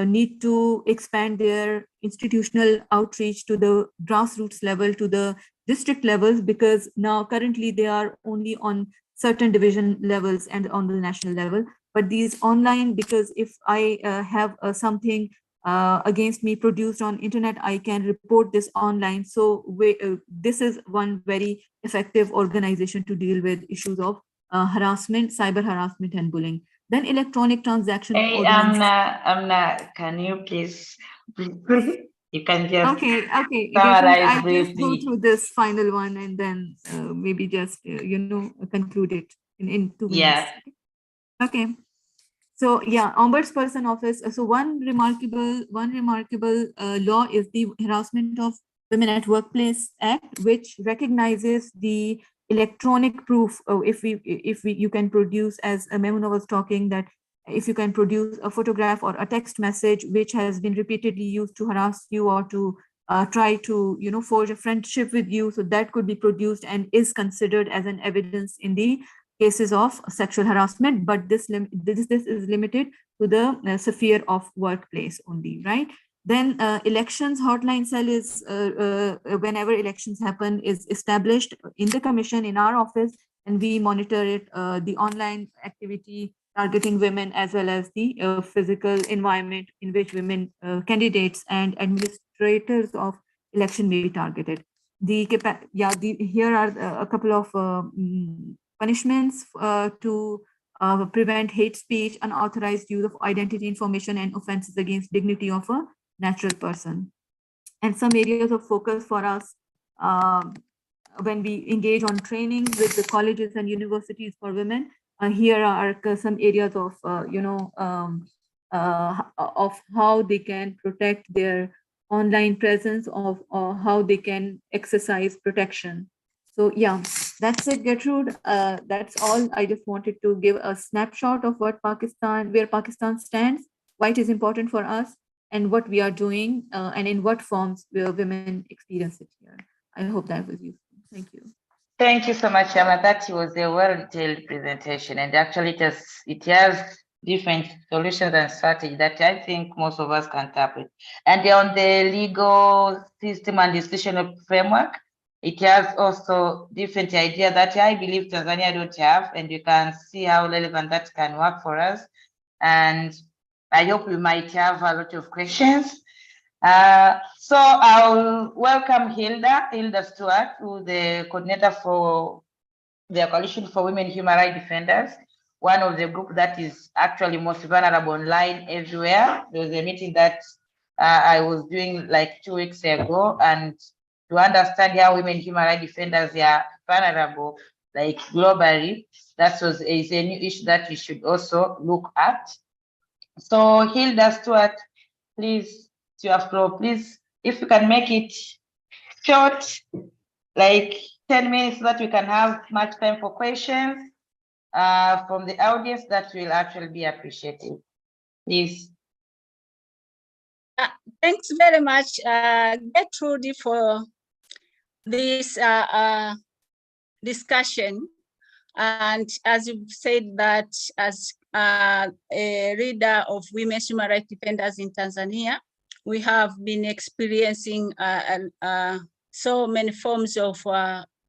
Speaker 5: need to expand their institutional outreach to the grassroots level, to the district levels, because now currently they are only on certain division levels and on the national level. But these online, because if I have something against me produced on internet, I can report this online. So this is one very effective organization to deal with issues of harassment, cyber harassment, and bullying. Then electronic transaction.
Speaker 2: Hey, Amna, can you please, you can just
Speaker 5: okay.
Speaker 2: summarize
Speaker 5: I'll just go
Speaker 2: briefly.
Speaker 5: through this final one, and then maybe just conclude it in 2 minutes.
Speaker 2: Yeah.
Speaker 5: Okay. So yeah, Ombudsperson Office. So one remarkable law is the Harassment of Women at Workplace Act, which recognizes the electronic proof. If you can produce, as Memuna was talking, that if you can produce a photograph or a text message which has been repeatedly used to harass you or to try to forge a friendship with you, so that could be produced and is considered as an evidence in the cases of sexual harassment. But this is limited to the sphere of workplace only, right? Then elections hotline cell is whenever elections happen, is established in the Commission, in our office, and we monitor it, the online activity targeting women, as well as the physical environment in which women candidates and administrators of election may be targeted. Here are a couple of punishments to prevent hate speech, unauthorized use of identity information, and offenses against dignity of a natural person. And some areas of focus for us when we engage on training with the colleges and universities for women, here are some areas of of how they can protect their online presence, of how they can exercise protection. So yeah, that's it, Gertrude. That's all. I just wanted to give a snapshot of where Pakistan stands, why it is important for us, and what we are doing, and in what forms women experience it here. I hope that was useful. Thank you.
Speaker 2: Thank you so much, Emma. That was a well-detailed presentation, and actually it has different solutions and strategies that I think most of us can tap it. And on the legal system and institutional framework, it has also different ideas that I believe Tanzania don't have, and you can see how relevant that can work for us. And I hope we might have a lot of questions. So I'll welcome Hilda Stewart, who's the coordinator for the Coalition for Women Human Rights Defenders, one of the group that is actually most vulnerable online everywhere. There was a meeting that I was doing like 2 weeks ago, and to understand how women human rights defenders are vulnerable, like globally, that is a new issue that we should also look at. So Hilda Stewart, please, to your floor, please, if you can make it short, like 10 minutes, so that we can have much time for questions from the audience, that will actually be appreciated. Please.
Speaker 6: Thanks very much, Gertrude, for this discussion. And as you've said, that as a leader of women's human rights defenders in Tanzania, we have been experiencing so many forms of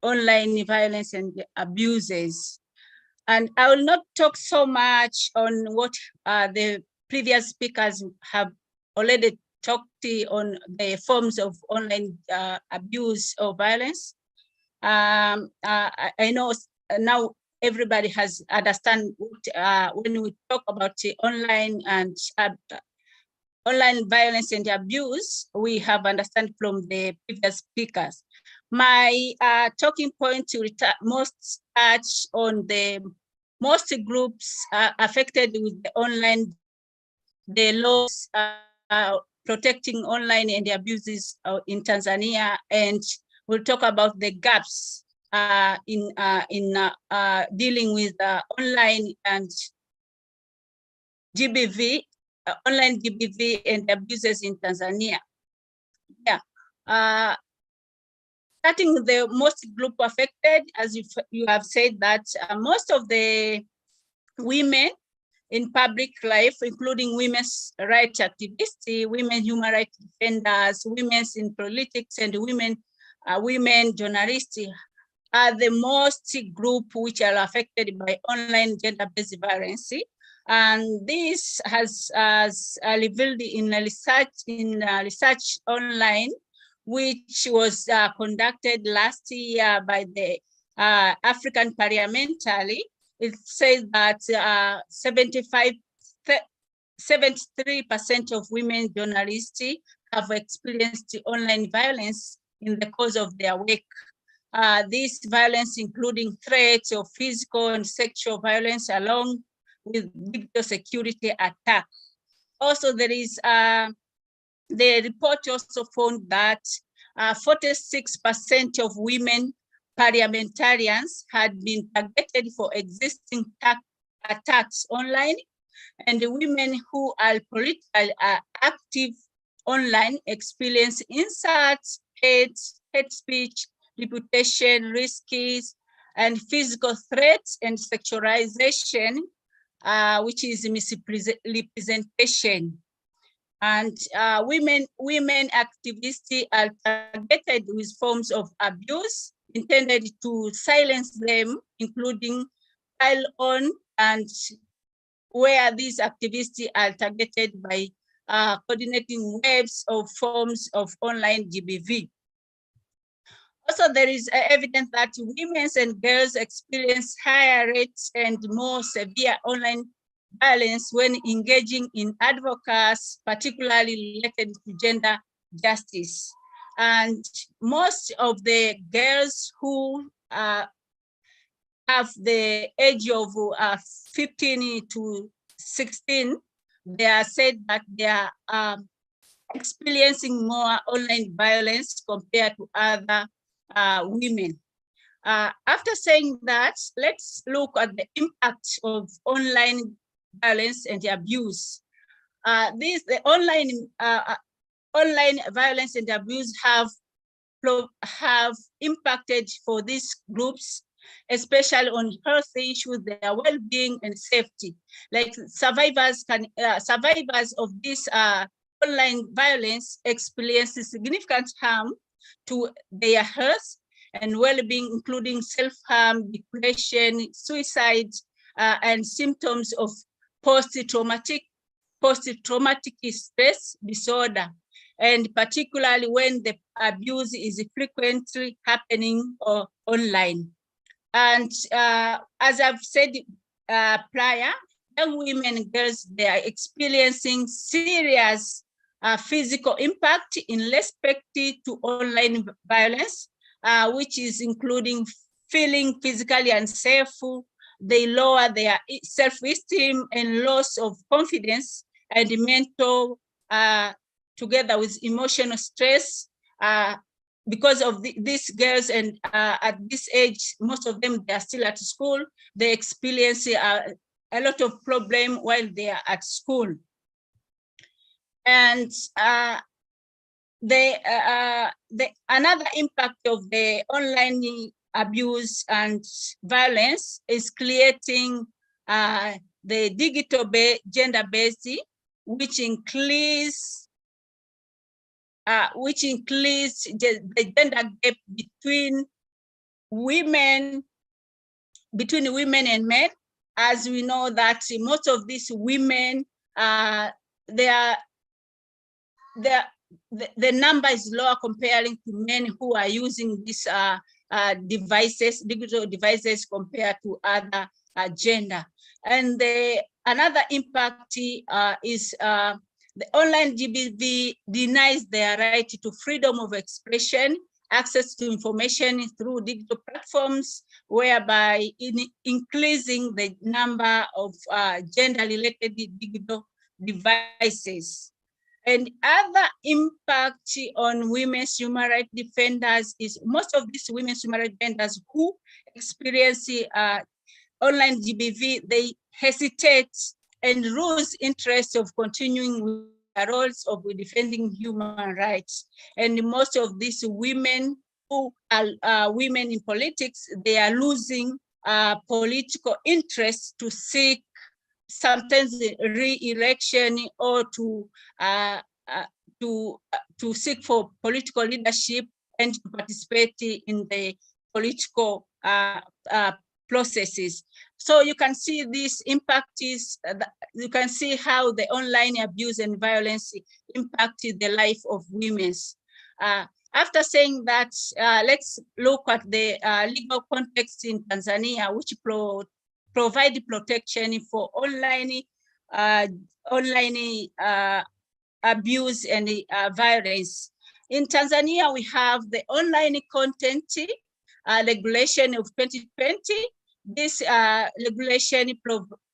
Speaker 6: online violence and abuses. And I will not talk so much on what the previous speakers have already talked on the forms of online abuse or violence. I know now everybody has understand what, when we talk about the online and online violence and abuse, we have understand from the previous speakers. My talking point will most touch on the most groups affected with the online, the laws protecting online and the abuses in Tanzania, and we'll talk about the gaps in dealing with online and GBV, online GBV and abuses in Tanzania. Yeah. Starting with the most group affected, as you have said, that most of the women in public life, including women's rights activists, women human rights defenders, women in politics, and women journalists, are the most group which are affected by online gender-based violence. And this has revealed in research online, which was conducted last year by the African Parliamentary. It says that 73% of women journalists have experienced online violence in the course of their work. This violence, including threats of physical and sexual violence, along with digital security attack. Also, there is the report also found that 46% of women parliamentarians had been targeted for existing attacks online, and the women who are politically active online experience insults, hate speech, reputation risks, and physical threats and sexualization, which is misrepresentation. And women activists are targeted with forms of abuse intended to silence them, including pile on, and where these activists are targeted by coordinating webs of forms of online GBV. Also, there is evidence that women and girls experience higher rates and more severe online violence when engaging in advocacy, particularly related to gender justice. And most of the girls who have the age of 15 to 16, they are said that they are experiencing more online violence compared to other women. After saying that, let's look at the impact of online violence and abuse. The online violence and abuse have impacted for these groups, especially on health issues, their well-being and safety. Like survivors of this online violence experience significant harm to their health and well-being, including self-harm, depression, suicide, and symptoms of post-traumatic stress disorder, and particularly when the abuse is frequently happening online. And as I've said prior, young women and girls, they are experiencing serious physical impact in respect to online violence, which is including feeling physically unsafe. They lower their self-esteem and loss of confidence and mental, together with emotional stress. Because of these girls, and at this age, most of them, they are still at school. They experience a lot of problem while they are at school. And another impact of the online abuse and violence is creating the digital gender-based, which includes the gender gap between women and men. As we know that most of these women, the number is lower comparing to men who are using these devices, digital devices, compared to other gender. And another impact is the online GBV denies their right to freedom of expression, access to information through digital platforms, whereby increasing the number of gender-related digital devices. And other impact on women's human rights defenders is most of these women's human rights defenders who experience online GBV, they hesitate and lose interest of continuing with their roles of defending human rights. And most of these women who are women in politics, they are losing political interest to seek sometimes re-election or to seek for political leadership and to participate in the political processes. So you can see this impact is, you can see how the online abuse and violence impacted the life of women. After saying that, let's look at the legal context in Tanzania, which provide protection for online abuse and violence. In Tanzania, we have the online content regulation of 2020. This regulation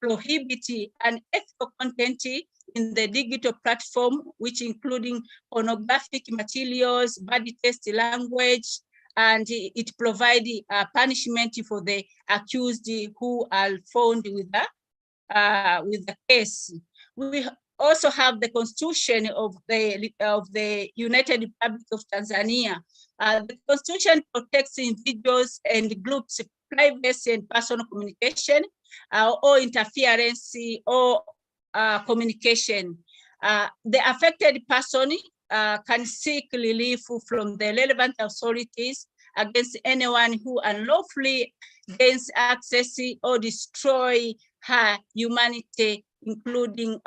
Speaker 6: prohibits unethical content in the digital platform, which including pornographic materials, bad taste language, and it provides punishment for the accused who are found with the case. We also have the Constitution of the United Republic of Tanzania. The Constitution protects individuals and groups' privacy and personal communication, or interference or communication. The affected person can seek relief from the relevant authorities against anyone who unlawfully gains access or destroy her humanity, including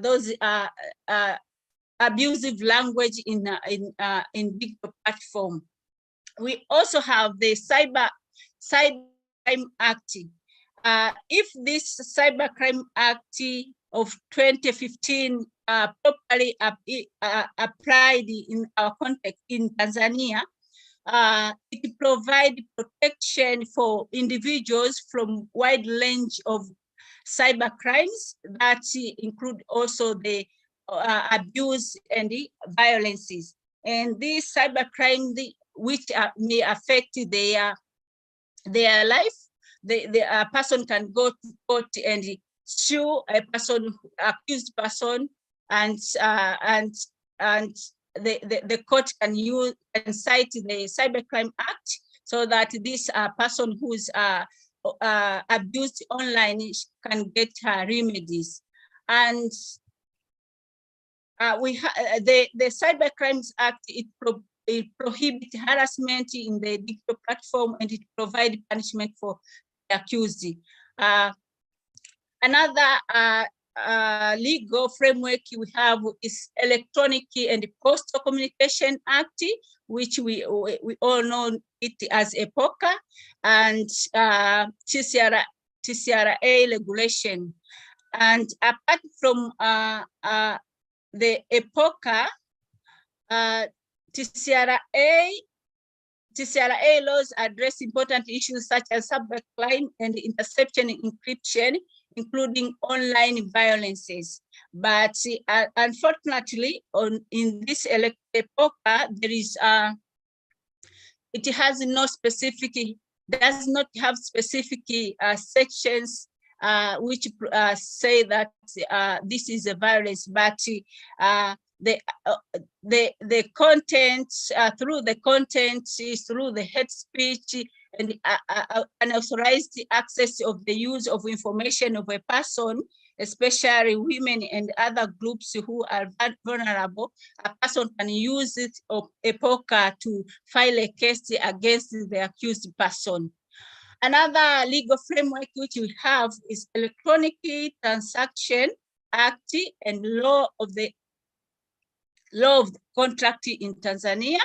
Speaker 6: those abusive language in digital platform. We also have the Cybercrime Act. If this Cybercrime Act of 2015 properly applied in our context in Tanzania, it provides protection for individuals from wide range of cyber crimes that include also the abuse and the violences. And these cyber crimes, which may affect their life, the person can go to court and sue a person, accused person, and the court can cite the Cybercrime Act so that this person who's abused online can get remedies. And the Cybercrimes Act, it prohibits harassment in the digital platform, and it provides punishment for the accused. Another legal framework we have is Electronic and Postal Communication Act, which we all know it as EPOCA, and TCRA regulation. And apart from the EPOCA, TCRA laws address important issues such as cybercrime and interception encryption, including online violences. But unfortunately, in this EPOCA, there is it has no specific, does not have specific sections which say that this is a violence, but the content, through the content, through the hate speech and unauthorized access of the use of information of a person, especially women and other groups who are vulnerable, a person can use it of EPOCA to file a case against the accused person. Another legal framework which we have is Electronic Transaction Act and Law of the Contract in Tanzania.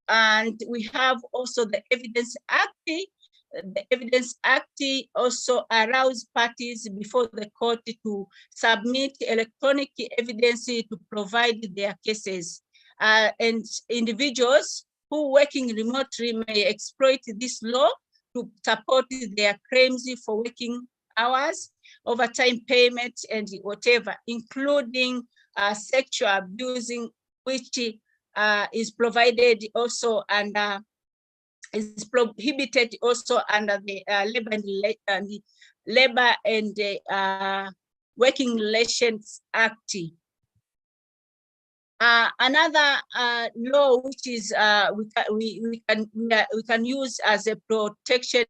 Speaker 6: And we have also the Evidence Act. The Evidence Act also allows parties before the court to submit electronic evidence to provide their cases. And individuals who working remotely may exploit this law to support their claims for working hours, overtime payment, and whatever, including sexual abusing, which is provided also under, is prohibited also under the Labor and Working Relations Act. Another law which is we can use as a protection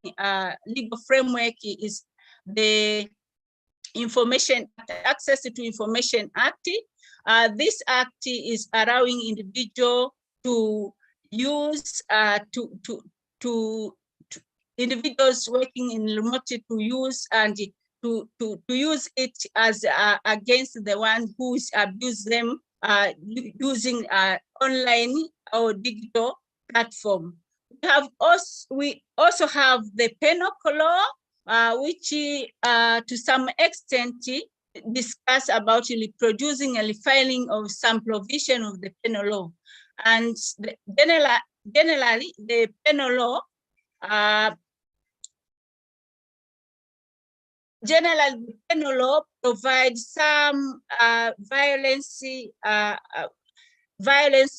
Speaker 6: legal framework is the Access to Information Act. This act is allowing individual to use individuals working in remote to use and to use it as against the one who's abused them using online or digital platform. We also have the penal law, which to some extent discuss about reproducing and refiling of some provision of the penal law. And generally, the penal law provides some violence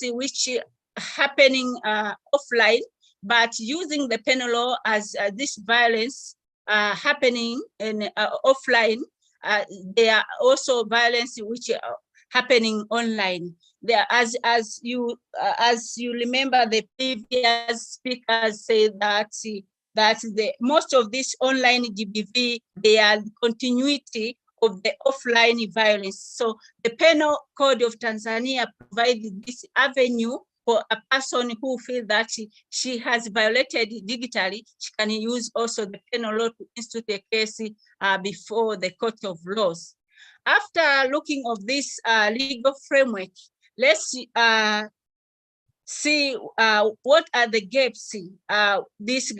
Speaker 6: which happening offline, but using the penal law as this violence happening in offline, there are also violence which are happening online. There, as you remember, the previous speakers say that the most of this online GBV, they are the continuity of the offline violence. So the Penal Code of Tanzania provides this avenue for a person who feels that she has violated digitally. She can use also the penal law to institute a case before the court of laws. After looking of this legal framework, let's see what are the gaps this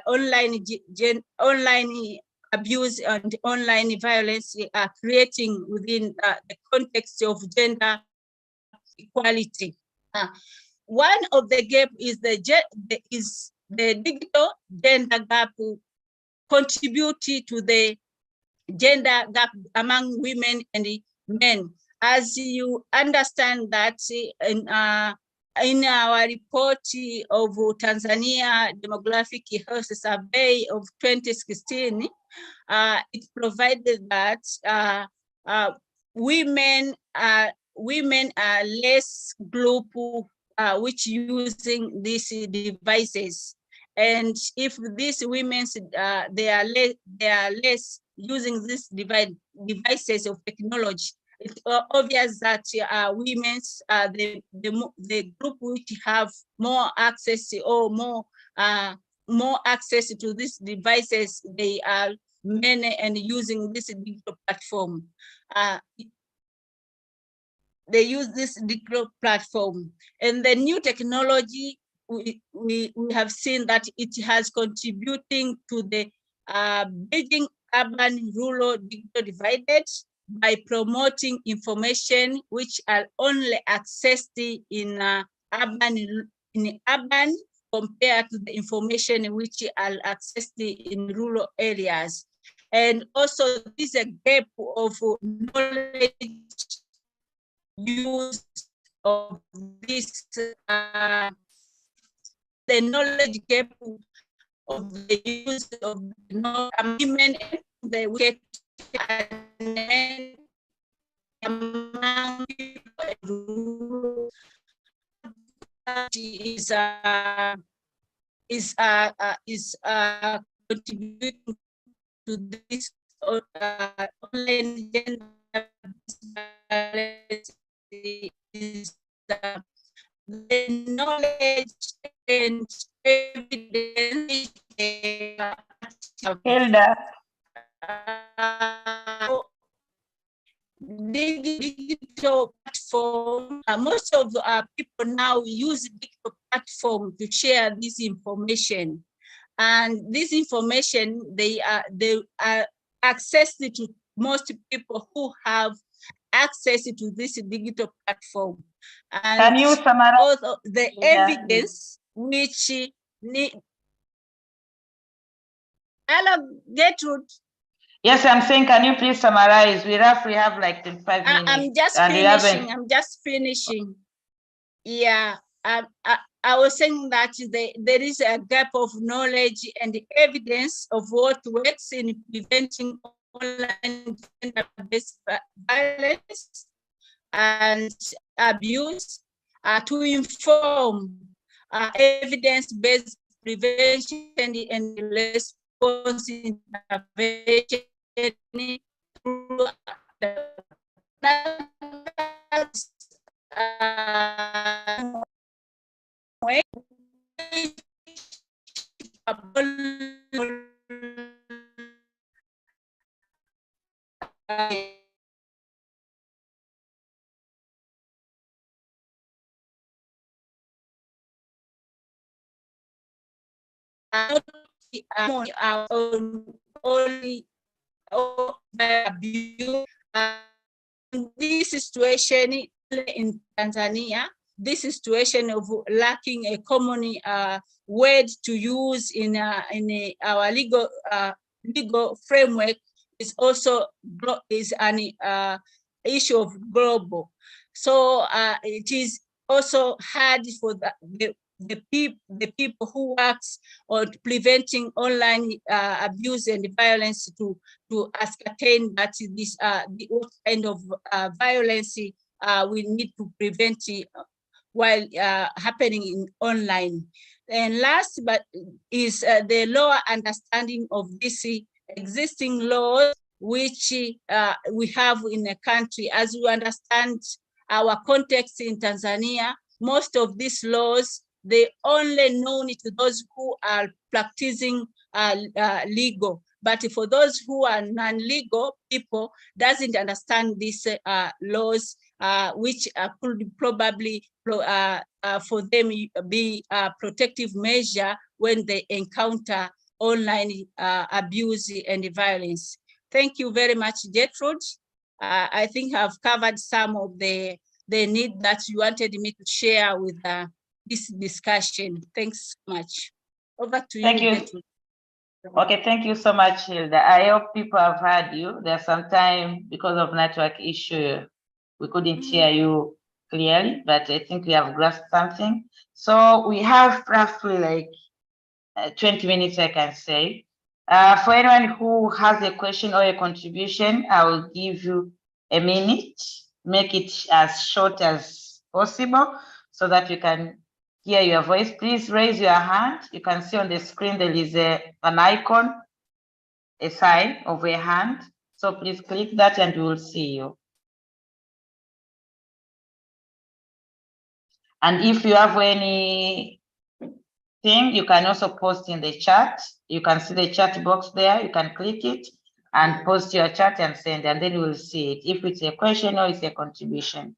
Speaker 6: online abuse and online violence are creating within the context of gender equality. One of the gap is the digital gender gap contribute to the gender gap among women and men. As you understand that in our report of Tanzania Demographic Health Survey of 2016, it provided that women are less group which using these devices, and if these women they are less using these devices of technology, it's obvious that women's the group which have more access or more access to these devices, they are many and using this digital platform. They use this digital platform, and the new technology, we have seen that it has contributing to the bridging urban rural digital divided by promoting information which are only accessed in urban compared to the information which are accessed in rural areas. And also this is a gap of knowledge use of this, the knowledge gap of the use of women and the wicked among people is contributing to this online gender violence. Is the knowledge and evidence.
Speaker 2: Hilda.
Speaker 6: Digital platform. Most of people now use digital platform to share this information, and this information they are accessed to most people who have access to this digital platform. And
Speaker 2: Can you summarize
Speaker 6: also the evidence which need. Hello, Gertrude.
Speaker 2: Yes, I'm saying, can you please summarize? We roughly have like 25 minutes.
Speaker 6: I'm just finishing. Yeah, I was saying that there is a gap of knowledge and evidence of what works in preventing online gender-based violence and abuse, to inform evidence-based prevention and response intervention through only this situation in Tanzania, this situation of lacking a common word to use in our legal framework is also an issue of global. So it is also hard for the people who works on preventing online abuse and violence to ascertain that this what kind of violence we need to prevent while happening in online. And last but is the lower understanding of this existing laws which we have in the country. As we understand our context in Tanzania, most of these laws, they only known to those who are practicing legal. But for those who are non-legal people, doesn't understand these laws, which could probably for them be a protective measure when they encounter online abuse and violence. Thank you very much, Gertrude. I think I've covered some of the need that you wanted me to share with this discussion. Thanks so much. Over to you.
Speaker 2: Thank you.
Speaker 6: Gertrude.
Speaker 2: Okay, thank you so much, Hilda. I hope people have heard you. There's some time because of network issue, we couldn't hear you clearly, but I think we have grasped something. So we have roughly like 20 minutes, I can say. For anyone who has a question or a contribution, I will give you a minute. Make it as short as possible so that you can hear your voice. Please raise your hand. You can see on the screen there is an icon, a sign of a hand. So please click that and we will see you. And if you have any thing, you can also post in the chat. You can see the chat box there. You can click it and post your chat and send, and then we'll see it, if it's a question or it's a contribution.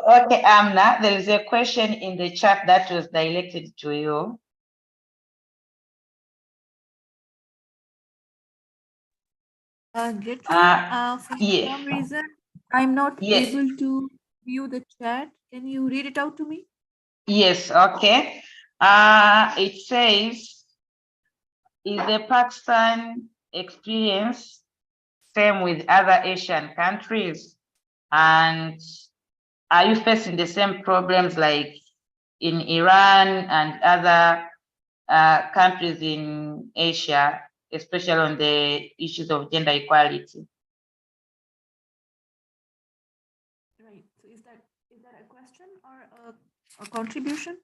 Speaker 2: Okay, Amna, there is a question in the chat that was directed to you.
Speaker 5: For
Speaker 2: Yeah.
Speaker 5: some reason, I'm not
Speaker 2: Yes.
Speaker 5: able to view the chat. Can you read it out to me?
Speaker 2: Yes, okay. It says, is the Pakistan experience same with other Asian countries? And are you facing the same problems like in Iran and other countries in Asia, especially on the issues of gender equality?
Speaker 5: Right. So is that a question or a contribution?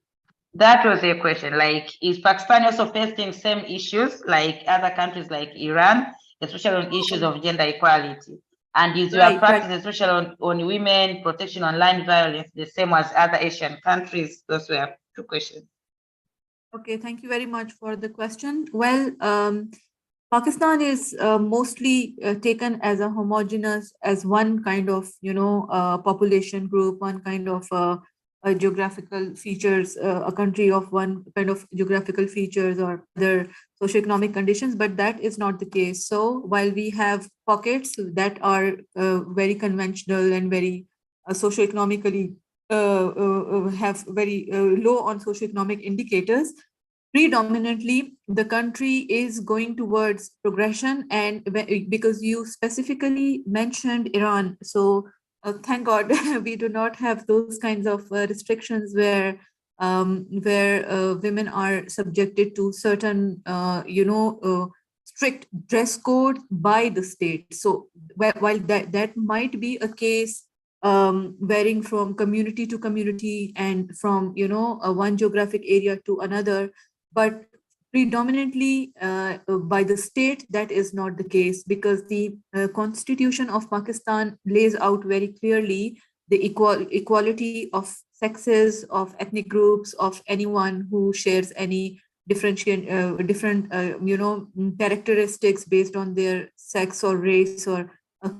Speaker 2: That was a question. Like, is Pakistan also facing same issues like other countries like Iran, especially on issues of gender equality? And is your practice, especially on women, protection online violence, the same as other Asian countries? Those were two questions.
Speaker 5: Okay, thank you very much for the question. Well, Pakistan is mostly taken as a homogeneous, as one kind of, population group, one kind of geographical features, a country of one kind of geographical features or other socioeconomic conditions, but that is not the case. So while we have pockets that are very conventional and very socioeconomically have very low on socioeconomic indicators, predominantly the country is going towards progression. And because you specifically mentioned Iran, so thank God we do not have those kinds of restrictions where women are subjected to certain strict dress code by the state. So while that might be a case varying from community to community and from one geographic area to another, but predominantly by the state, that is not the case, because the constitution of Pakistan lays out very clearly the equality of sexes, of ethnic groups, of anyone who shares any different characteristics based on their sex or race or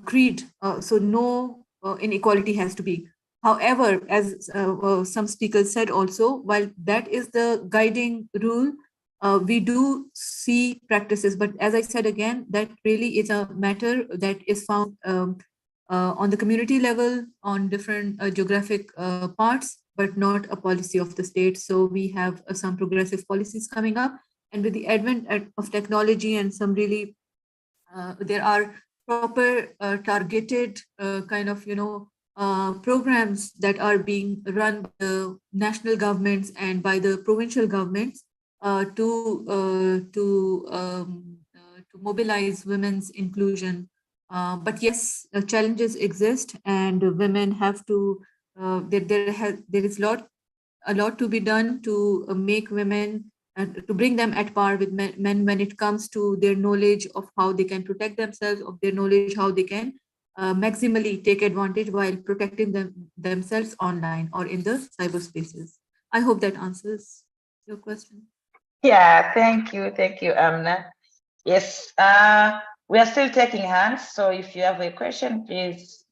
Speaker 5: creed. So no inequality has to be. However, as some speakers said also, while that is the guiding rule, we do see practices. But as I said again, that really is a matter that is found on the community level, on different geographic parts, but not a policy of the state. So we have some progressive policies coming up. And with the advent of technology and some really, there are proper targeted kind of, programs that are being run by the national governments and by the provincial governments to mobilize women's inclusion. But yes, challenges exist, and women have to. There is a lot to be done to make women, to bring them at par with men when it comes to their knowledge of how they can protect themselves, of their knowledge how they can maximally take advantage while protecting themselves online or in the cyberspaces. I hope that answers your question.
Speaker 2: Yeah, thank you, Amna. Yes, we are still taking hands, so if you have a question, please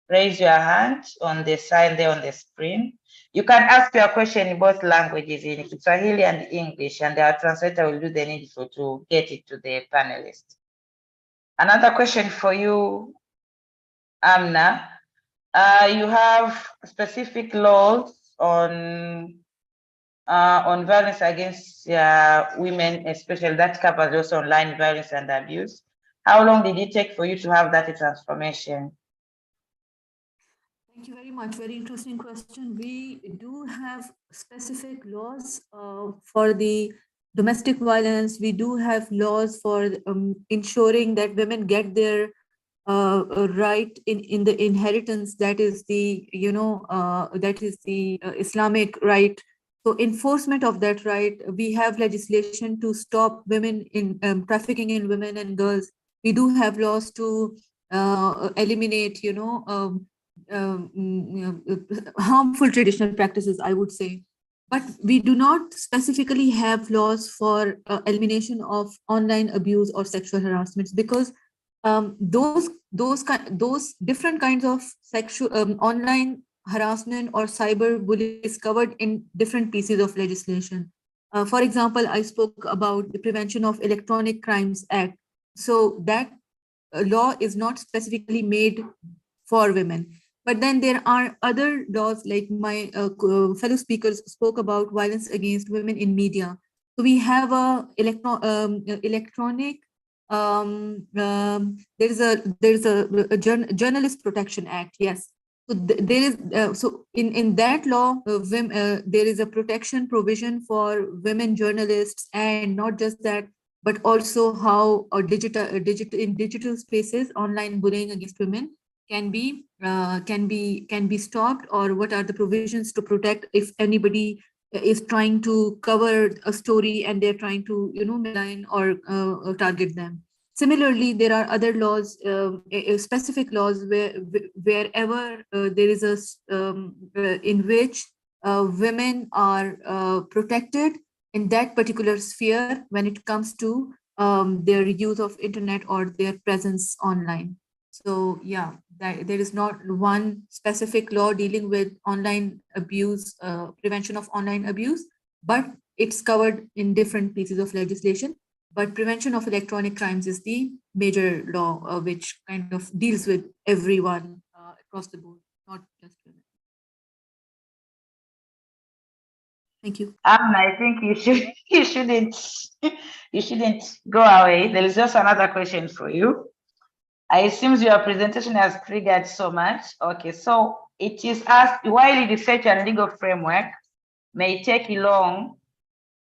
Speaker 2: raise your hand on the sign there on the screen. You can ask your question in both languages, in Swahili and English, and our translator will do the needful to get it to the panelists. Another question for you, Amna. You have specific laws on on violence against women, especially that covers also online violence and abuse. How long did it take for you to have that transformation?
Speaker 5: Thank you very much. Very interesting question. We do have specific laws for the domestic violence. We do have laws for ensuring that women get their right in the inheritance. That is the Islamic right. So enforcement of that right. We have legislation to stop women in trafficking in women and girls. We do have laws to eliminate, harmful traditional practices, I would say. But we do not specifically have laws for elimination of online abuse or sexual harassments, because those different kinds of sexual online harassment or cyber bullying is covered in different pieces of legislation. For example, I spoke about the Prevention of Electronic Crimes Act. So that law is not specifically made for women. But then there are other laws, like my fellow speakers spoke about violence against women in media. So we have electronic. There's a Journalist Protection Act. Yes. So there is in that law, there is a protection provision for women journalists, and not just that, but also how in digital spaces, online bullying against women can be stopped, or what are the provisions to protect if anybody is trying to cover a story and they're trying to malign or target them. Similarly, there are other laws, specific laws wherever there is in which women are protected in that particular sphere when it comes to their use of internet or their presence online. So yeah, there is not one specific law dealing with online abuse, prevention of online abuse, but it's covered in different pieces of legislation. But prevention of electronic crimes is the major law which kind of deals with everyone across the board, not just women. Thank you.
Speaker 2: I think you shouldn't go away. There is just another question for you. It seems your presentation has triggered so much. Okay, so it is asked, while research and legal framework may take long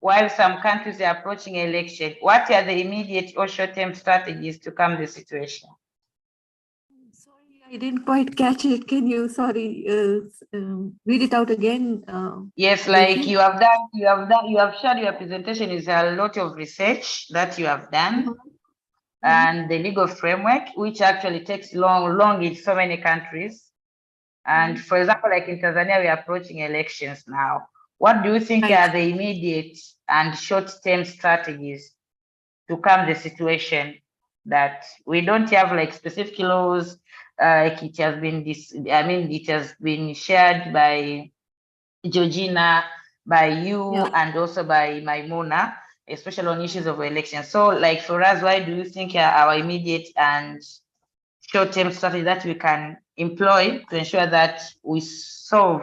Speaker 2: while some countries are approaching election, what are the immediate or short-term strategies to calm the situation?
Speaker 5: Sorry, I didn't quite catch it. Can you, read it out again?
Speaker 2: Yes, like you have shared your presentation is a lot of research that you have done, and the legal framework, which actually takes long in so many countries. And for example, like in Tanzania, we are approaching elections now. What do you think are the immediate and short-term strategies to calm the situation, that we don't have like specific laws, like it has been it has been shared by Georgina, by you, and also by Maimuna, especially on issues of elections. So like for us, why do you think our immediate and short-term strategy that we can employ to ensure that we settle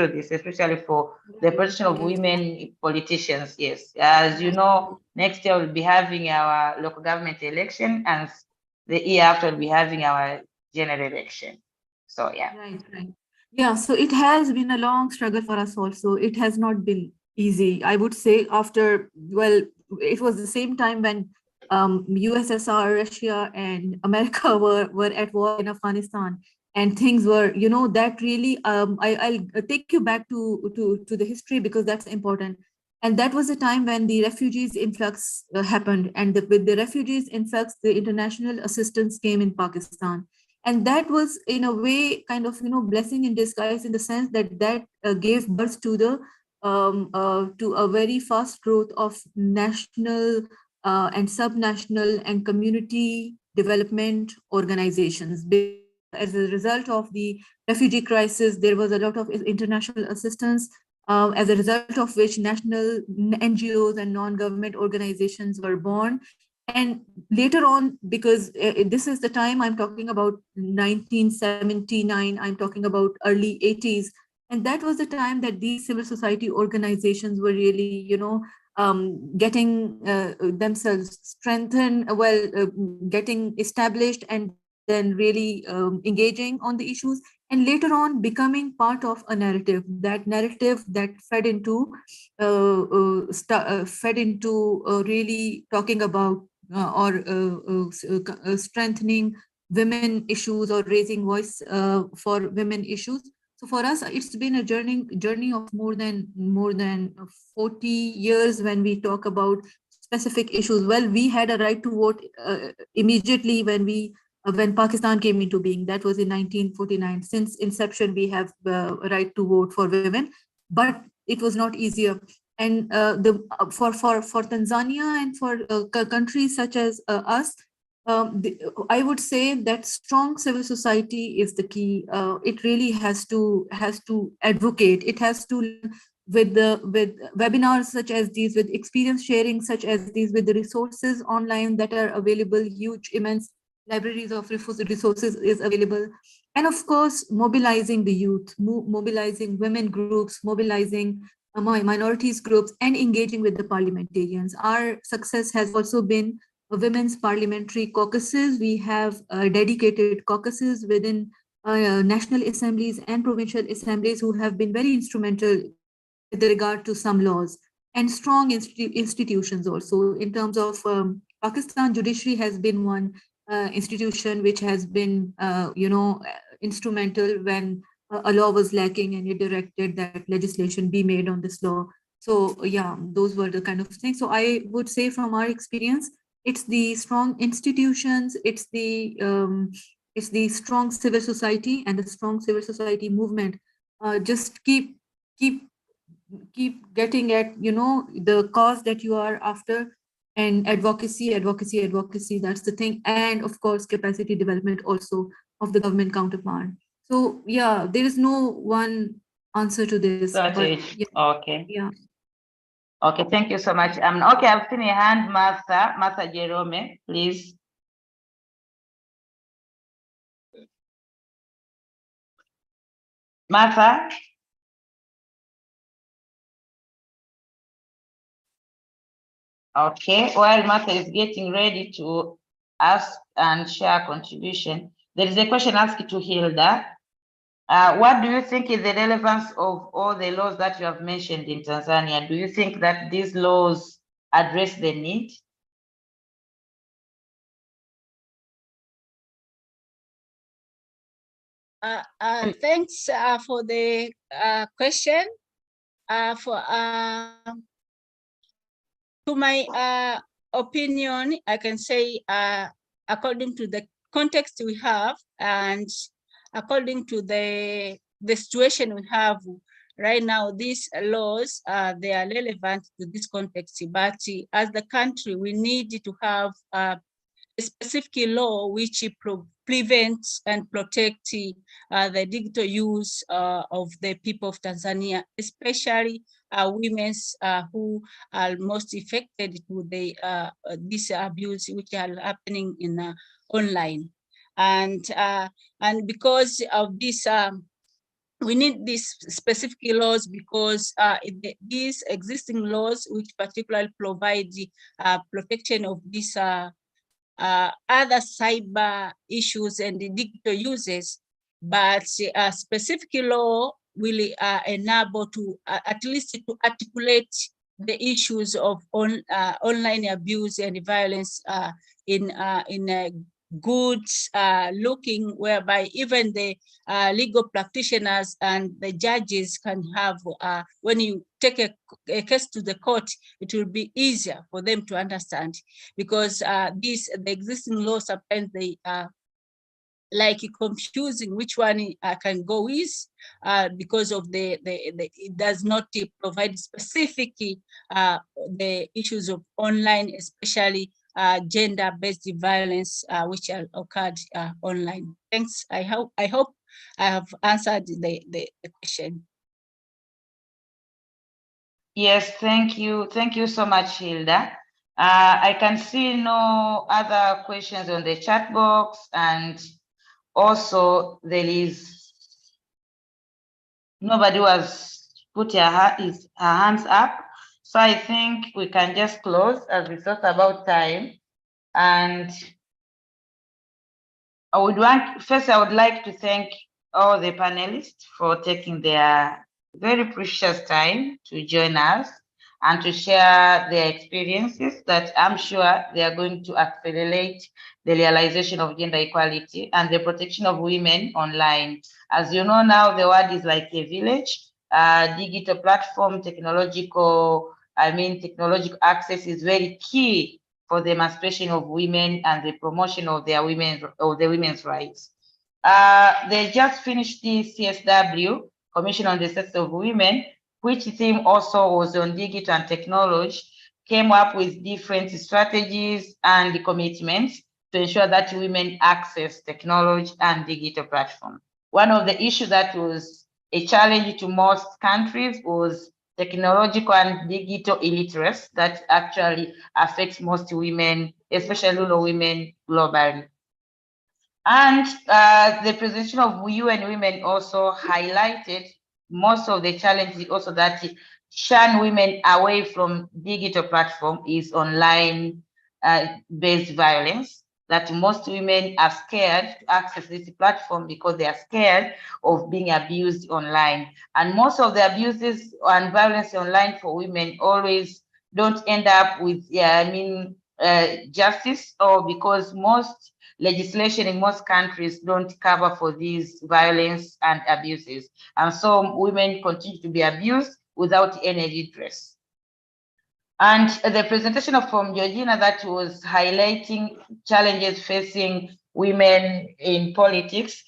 Speaker 2: this, especially for the position of women politicians? Yes, as you know, next year we'll be having our local government election, and the year after we'll be having our general election. So yeah.
Speaker 5: Right. Yeah, so it has been a long struggle for us also. It has not been easy. I would say it was the same time when USSR, Russia, and America were at war in Afghanistan, and things were, that really. I'll take you back to the history, because that's important. And that was the time when the refugees influx happened, and with the refugees influx, the international assistance came in Pakistan. And that was in a way kind of blessing in disguise, in the sense that gave birth to to a very fast growth of national and subnational and community development organizations. As a result of the refugee crisis, there was a lot of international assistance, as a result of which national NGOs and non-government organizations were born. And later on, because this is the time I'm talking about 1979, I'm talking about early 80s, And that was the time that these civil society organizations were really, getting themselves strengthened, getting established, and then really engaging on the issues, and later on becoming part of a narrative. That narrative that fed into really talking about or strengthening women issues or raising voice for women issues. So for us, it's been a journey of more than 40 years when we talk about specific issues. Well, we had a right to vote immediately when Pakistan came into being. That was in 1949. Since inception, we have a right to vote for women, but it was not easier. And for Tanzania and for countries such as us, I would say that strong civil society is the key. It really has to advocate. It has to with webinars such as these, with experience sharing such as these, with the resources online that are available, huge, immense libraries of resources is available, and of course mobilizing the youth, mobilizing women groups, mobilizing minorities groups, and engaging with the parliamentarians. Our success has also been women's parliamentary caucuses. We have dedicated caucuses within national assemblies and provincial assemblies who have been very instrumental with regard to some laws, and strong institutions also. In terms of Pakistan, judiciary has been one institution which has been, instrumental when a law was lacking, and it directed that legislation be made on this law. So yeah, those were the kind of things. So I would say from our experience, it's the strong institutions, it's the strong civil society, and the strong civil society movement. Just keep getting at the cause that you are after, and advocacy. That's the thing, and of course capacity development also of the government counterpart. So yeah, there is no one answer to this.
Speaker 2: Got it.
Speaker 5: Yeah.
Speaker 2: Okay.
Speaker 5: Yeah.
Speaker 2: Okay, thank you so much. Okay, I've seen a hand, Martha Jerome, please. Martha? Okay, while Martha is getting ready to ask and share contribution, there is a question asked to Hilda. What do you think is the relevance of all the laws that you have mentioned in Tanzania? Do you think that these laws address the need?
Speaker 6: Thanks for the question. To my opinion, I can say according to the context we have and according to the situation we have right now, these laws, they are relevant to this context. But as the country, we need to have a specific law which prevents and protects the digital use of the people of Tanzania, especially women who are most affected to the this abuse which are happening in online, and because of this. We need these specific laws because these existing laws, which particularly provide protection of these other cyber issues and the digital uses, but a specific law will enable to at least to articulate the issues of online abuse and violence in a good looking, whereby even the legal practitioners and the judges can have, when you take a case to the court, it will be easier for them to understand, because the existing laws sometimes they like confusing which one I can go with because of it does not provide specific the issues of online, especially gender-based violence which occurred online. Thanks. I hope I have answered the question.
Speaker 2: Yes, thank you. Thank you so much, Hilda. I can see no other questions on the chat box, and also there is nobody was put her hands up. So I think we can just close as we thought about time. And I would like to thank all the panelists for taking their very precious time to join us and to share their experiences that I'm sure they are going to accelerate the realization of gender equality and the protection of women online. As you know now, the world is like a village. Digital platform, technological access is very key for the emancipation of women and the promotion of the women's rights. They just finished the CSW, Commission on the Status of Women, which theme also was on digital and technology, came up with different strategies and commitments to ensure that women access technology and digital platforms. One of the issues that was a challenge to most countries was technological and digital illiteracy that actually affects most women, especially rural women globally. And the presentation of UN Women also highlighted most of the challenges also that shun women away from digital platform is online based violence, that most women are scared to access this platform because they are scared of being abused online. And most of the abuses and violence online for women always don't end up with justice, or because most legislation in most countries don't cover for these violence and abuses. And so women continue to be abused without any redress. And the presentation from Georgina that was highlighting challenges facing women in politics,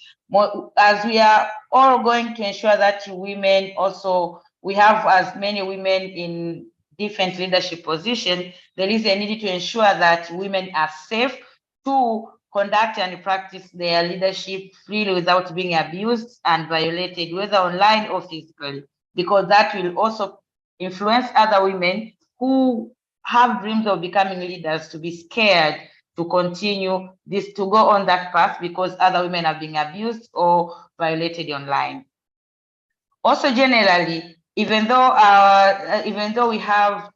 Speaker 2: as we are all going to ensure that women also, we have as many women in different leadership positions, there is a need to ensure that women are safe to conduct and practice their leadership freely without being abused and violated, whether online or physically, because that will also influence other women who have dreams of becoming leaders to be scared to continue this, to go on that path because other women are being abused or violated online. Also, generally, even though we have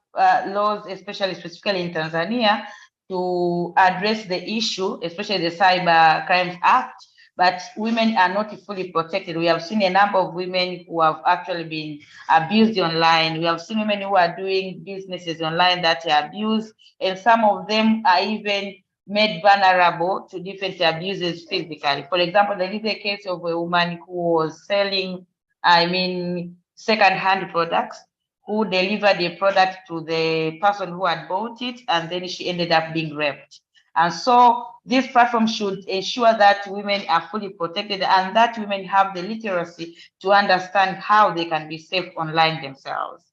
Speaker 2: laws, especially specifically in Tanzania, to address the issue, especially the Cyber Crimes Act, but women are not fully protected. We have seen a number of women who have actually been abused online. We have seen women who are doing businesses online that are abused, and some of them are even made vulnerable to different abuses physically. For example, there is a case of a woman who was selling, second-hand products, who delivered a product to the person who had bought it, and then she ended up being raped. And so this platform should ensure that women are fully protected and that women have the literacy to understand how they can be safe online themselves.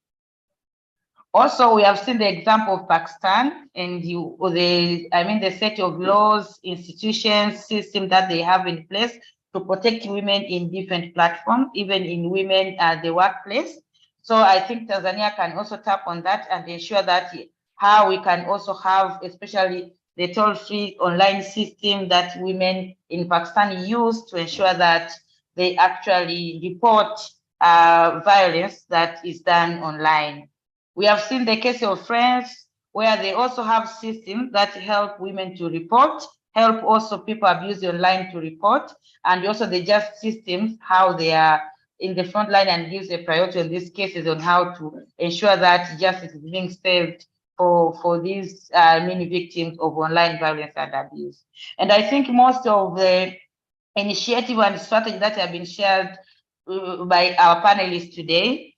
Speaker 2: Also, we have seen the example of Pakistan and the set of laws, institutions, systems that they have in place to protect women in different platforms, even in women at the workplace. So I think Tanzania can also tap on that and ensure that how we can also have, especially the toll-free online system that women in Pakistan use to ensure that they actually report violence that is done online. We have seen the case of France, where they also have systems that help women to report, help also people abused online to report, and also the justice systems, how they are in the front line and gives a priority in these cases on how to ensure that justice is being served for these many victims of online violence and abuse. And I think most of the initiative and strategy that have been shared by our panelists today